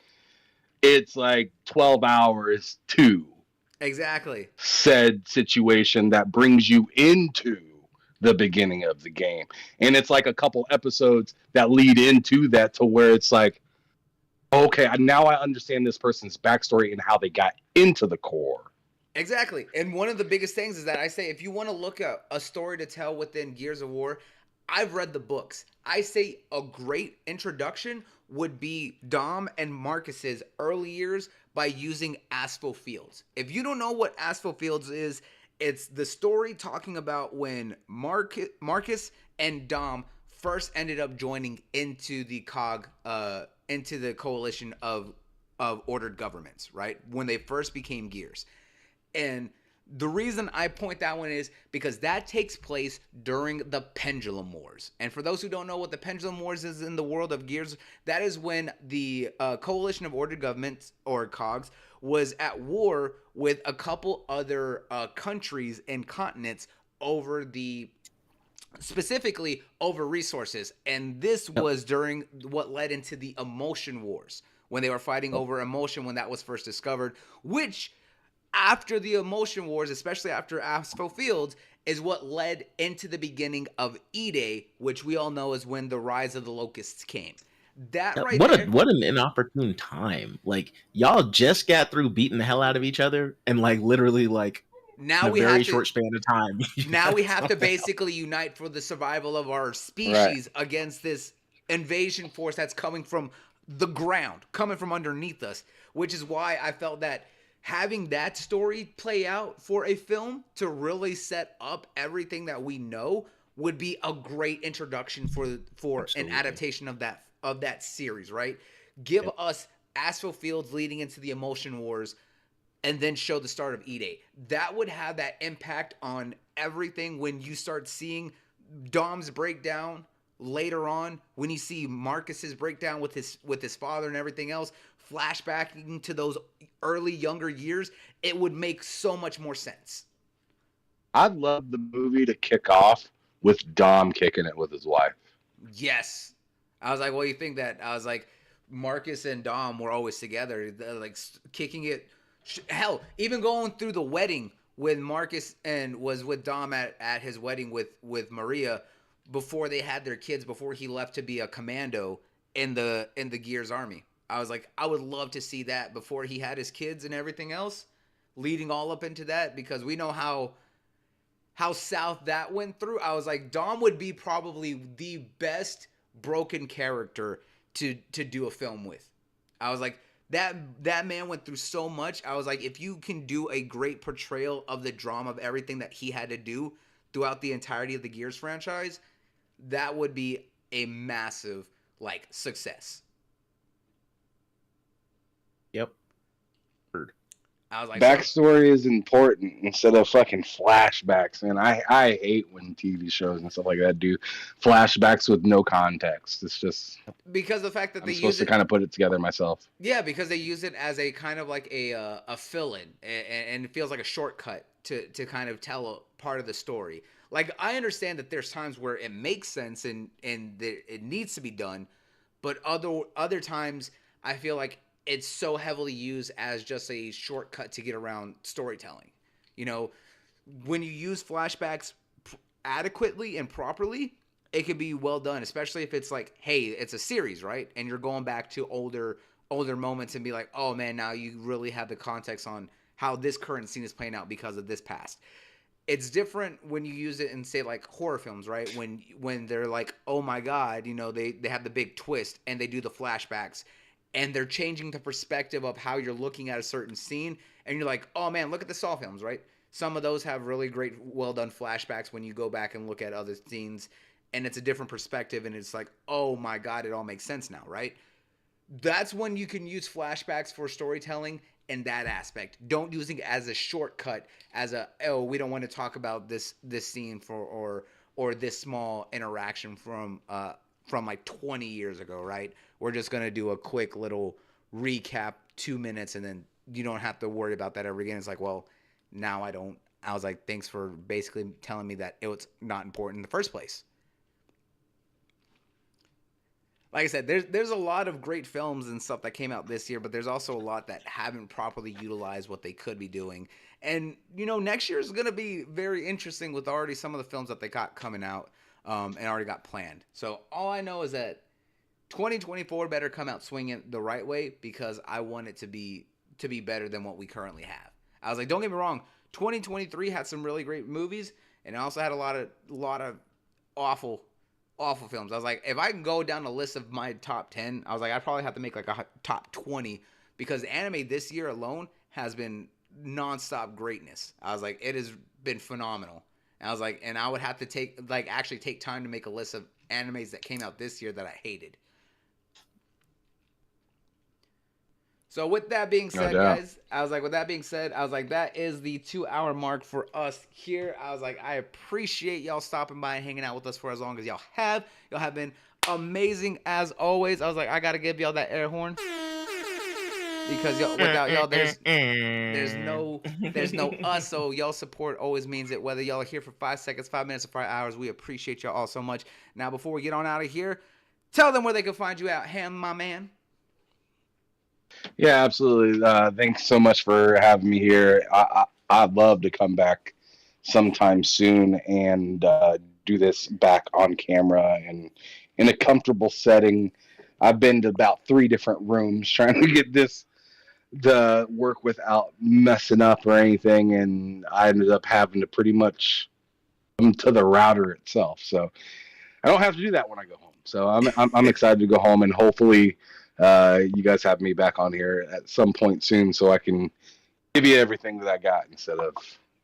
it's like 12 hours to... Exactly. said situation that brings you into the beginning of the game. And it's like a couple episodes that lead into that to where it's like, okay, now I understand this person's backstory and how they got into the core. Exactly. And one of the biggest things is that I say, if you want to look at a story to tell within Gears of War, I've read the books. I say a great introduction would be Dom and Marcus's early years by using Asphalt Fields. If you don't know what Asphalt Fields is, it's the story talking about when Marcus and Dom first ended up joining into the into the coalition of ordered governments, right? When they first became Gears. And the reason I point that one is because that takes place during the Pendulum Wars. And for those who don't know what the Pendulum Wars is in the world of Gears, that is when the Coalition of Ordered Governments, or COGS, was at war with a couple other countries and continents specifically over resources. And this was during what led into the Emotion Wars, when they were fighting over Emotion when that was first discovered, which... after the Emotion Wars, especially after Asphalt Fields, is what led into the beginning of E-Day, which we all know is when the Rise of the Locusts came. What an inopportune time. Like, y'all just got through beating the hell out of each other, and like literally like now in a very short span of time. Now we have to basically unite for the survival of our species against this invasion force that's coming from the ground, coming from underneath us, which is why I felt that having that story play out for a film to really set up everything that we know would be a great introduction for an adaptation of that series, right? Give us Asphalt Fields leading into the Emotion Wars and then show the start of E-Day. That would have that impact on everything when you start seeing Dom's breakdown later on, when you see Marcus's breakdown with his father and everything else, flashbacking to those early younger years, it would make so much more sense. I'd love the movie to kick off with Dom kicking it with his wife. Yes. I was like, what do you think that? I was like, Marcus and Dom were always together, like kicking it. Hell, even going through the wedding when Marcus was with Dom at his wedding with Maria before they had their kids, before he left to be a commando in the Gears army. I was like, I would love to see that before he had his kids and everything else, leading all up into that, because we know how south that went through. I was like, Dom would be probably the best broken character to do a film with. I was like, that man went through so much. I was like, if you can do a great portrayal of the drama of everything that he had to do throughout the entirety of the Gears franchise, that would be a massive like success. Yep. Heard. I was like, Backstory is important instead of fucking flashbacks, man. I hate when TV shows and stuff like that do flashbacks with no context. It's just because the fact that I'm they supposed use to it, kind of put it together myself. yeah, because they use it as a kind of like a fill-in, and it feels like a shortcut to kind of tell a part of the story. Like I understand that there's times where it makes sense and that it needs to be done, but other times I feel like it's so heavily used as just a shortcut to get around storytelling. You know, when you use flashbacks adequately and properly, it could be well done, especially if it's like, hey, it's a series, right? And you're going back to older moments and be like, oh man, now you really have the context on how this current scene is playing out because of this past. It's different when you use it in say like horror films, right? When they're like, oh my god, you know, they have the big twist and they do the flashbacks and they're changing the perspective of how you're looking at a certain scene, and you're like, oh man, look at the Saw films, right? Some of those have really great, well done flashbacks when you go back and look at other scenes, and it's a different perspective, and it's like, oh my god, it all makes sense now, right? That's when you can use flashbacks for storytelling in that aspect. Don't use it as a shortcut, as a, oh, we don't want to talk about this scene for or this small interaction from like 20 years ago, right? We're just going to do a quick little recap, 2 minutes, and then you don't have to worry about that ever again. It's like, well, now I was like, thanks for basically telling me that it was not important in the first place. Like I said, there's a lot of great films and stuff that came out this year, but there's also a lot that haven't properly utilized what they could be doing. And, you know, next year is going to be very interesting with already some of the films that they got coming out and already got planned. So all I know is that 2024 better come out swinging the right way, because I want it to be better than what we currently have. I was like, don't get me wrong, 2023 had some really great movies, and it also had a lot of awful films. I was like, if I can go down the list of my top 10, I was like, I'd probably have to make like a top 20, because anime this year alone has been nonstop greatness. I was like, it has been phenomenal. And I was like, and I would have to actually take time to make a list of animes that came out this year that I hated. So with that being said, guys, I was like, that is the 2-hour mark for us here. I was like, I appreciate y'all stopping by and hanging out with us for as long as y'all have. Y'all have been amazing as always. I was like, I got to give y'all that air horn, because without y'all, there's no us. So y'all support always means it, whether y'all are here for 5 seconds, 5 minutes, or 5 hours. We appreciate y'all all so much. Now, before we get on out of here, tell them where they can find you at, Ham, my man. Yeah, absolutely. Thanks so much for having me here. I'd love to come back sometime soon and do this back on camera and in a comfortable setting. I've been to about 3 different rooms trying to get this to work without messing up or anything, and I ended up having to pretty much come to the router itself. So I don't have to do that when I go home. So I'm excited to go home, and hopefully you guys have me back on here at some point soon, so I can give you everything that I got instead of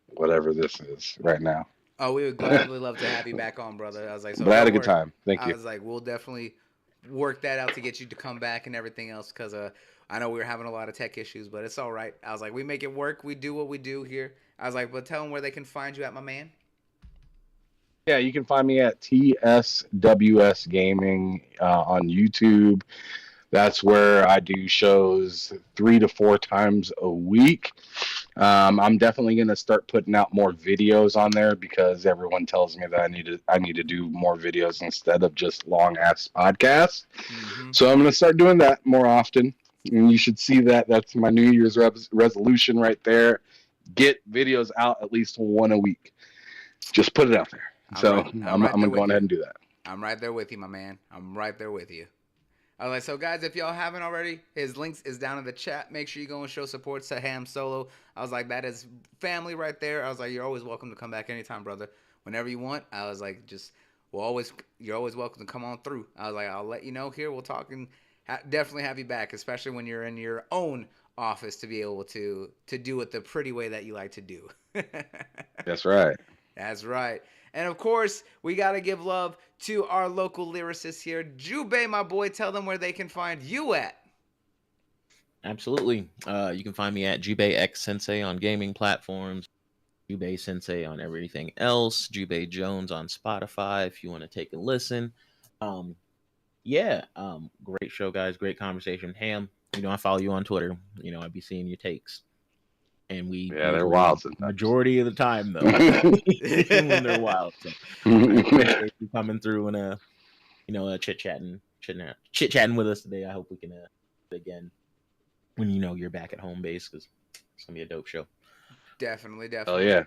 whatever this is right now. Oh, we would gladly love to have you back on, brother. I was like, so but I had a good time. Thank you. I was like, we'll definitely work that out to get you to come back and everything else, because I know we were having a lot of tech issues, but it's all right. I was like, we make it work. We do what we do here. I was like, but tell them where they can find you at, my man. Yeah, you can find me at TSWS Gaming on YouTube. That's where I do shows 3 to 4 times a week. I'm definitely going to start putting out more videos on there, because everyone tells me that I need to do more videos instead of just long ass podcasts. Mm-hmm. So I'm going to start doing that more often. And you should see that. That's my New Year's resolution right there. Get videos out at least 1 a week. Just put it out there. I'm going to go ahead and do that. I'm right there with you, my man. I'm right there with you. All right, so guys, if y'all haven't already, his links is down in the chat. Make sure you go and show support to Ham Solo. I was like, that is family right there. I was like, you're always welcome to come back anytime, brother. Whenever you want. I was like, you're always welcome to come on through. I was like, I'll let you know here. We'll talk and definitely have you back, especially when you're in your own office, to be able to do it the pretty way that you like to do. That's right. That's right. And of course, we got to give love to our local lyricist here. Jubei, my boy, tell them where they can find you at. Absolutely. You can find me at Jubei X Sensei on gaming platforms, Jubei Sensei on everything else, Jubei Jones on Spotify if you want to take a listen. Great show, guys. Great conversation. Ham, I follow you on Twitter. I'd be seeing your takes. And they're wild sometimes. Majority of the time, though, when they're wild. So I appreciate you coming through and chit-chatting with us today. I hope we can do it again when you're back at home base, because it's gonna be a dope show. Definitely. Oh yeah.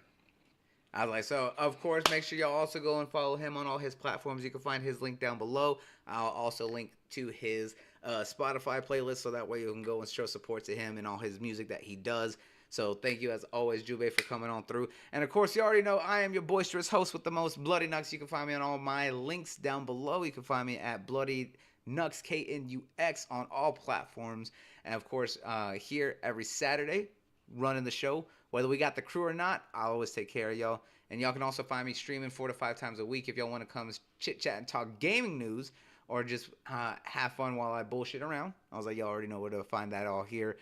I was like, so of course, make sure y'all also go and follow him on all his platforms. You can find his link down below. I'll also link to his Spotify playlist, so that way you can go and show support to him and all his music that he does. So thank you as always, Jubei, for coming on through. And of course, you already know I am your boisterous host with the most, Bloody Nux. You can find me on all my links down below. You can find me at Bloody Nux, KNUX, on all platforms. And of course, here every Saturday, running the show. Whether we got the crew or not, I'll always take care of y'all. And y'all can also find me streaming 4 to 5 times a week if y'all want to come chit-chat and talk gaming news, or just have fun while I bullshit around. I was like, y'all already know where to find that all here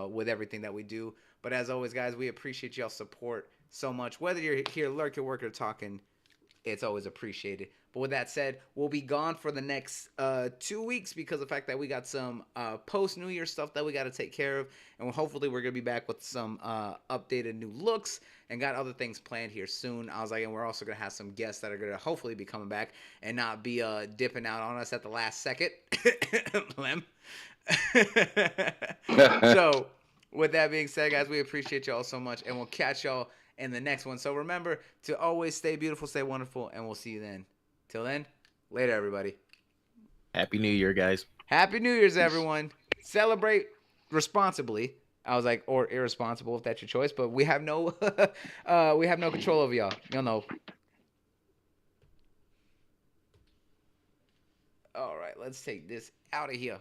with everything that we do. But as always, guys, we appreciate y'all's support so much. Whether you're here lurking, working, or talking, it's always appreciated. But with that said, we'll be gone for the next 2 weeks because of the fact that we got some post-New Year stuff that we got to take care of. And hopefully we're going to be back with some updated new looks and got other things planned here soon. I was like, and we're also going to have some guests that are going to hopefully be coming back and not be dipping out on us at the last second. Lem. So with that being said, guys, we appreciate y'all so much, and we'll catch y'all in the next one. So remember to always stay beautiful, stay wonderful, and we'll see you then. Till then, later, everybody. Happy New Year, guys. Happy New Year's, everyone. Celebrate responsibly. I was like, or irresponsible if that's your choice, but we have no control over y'all. Y'all know. All right, let's take this out of here.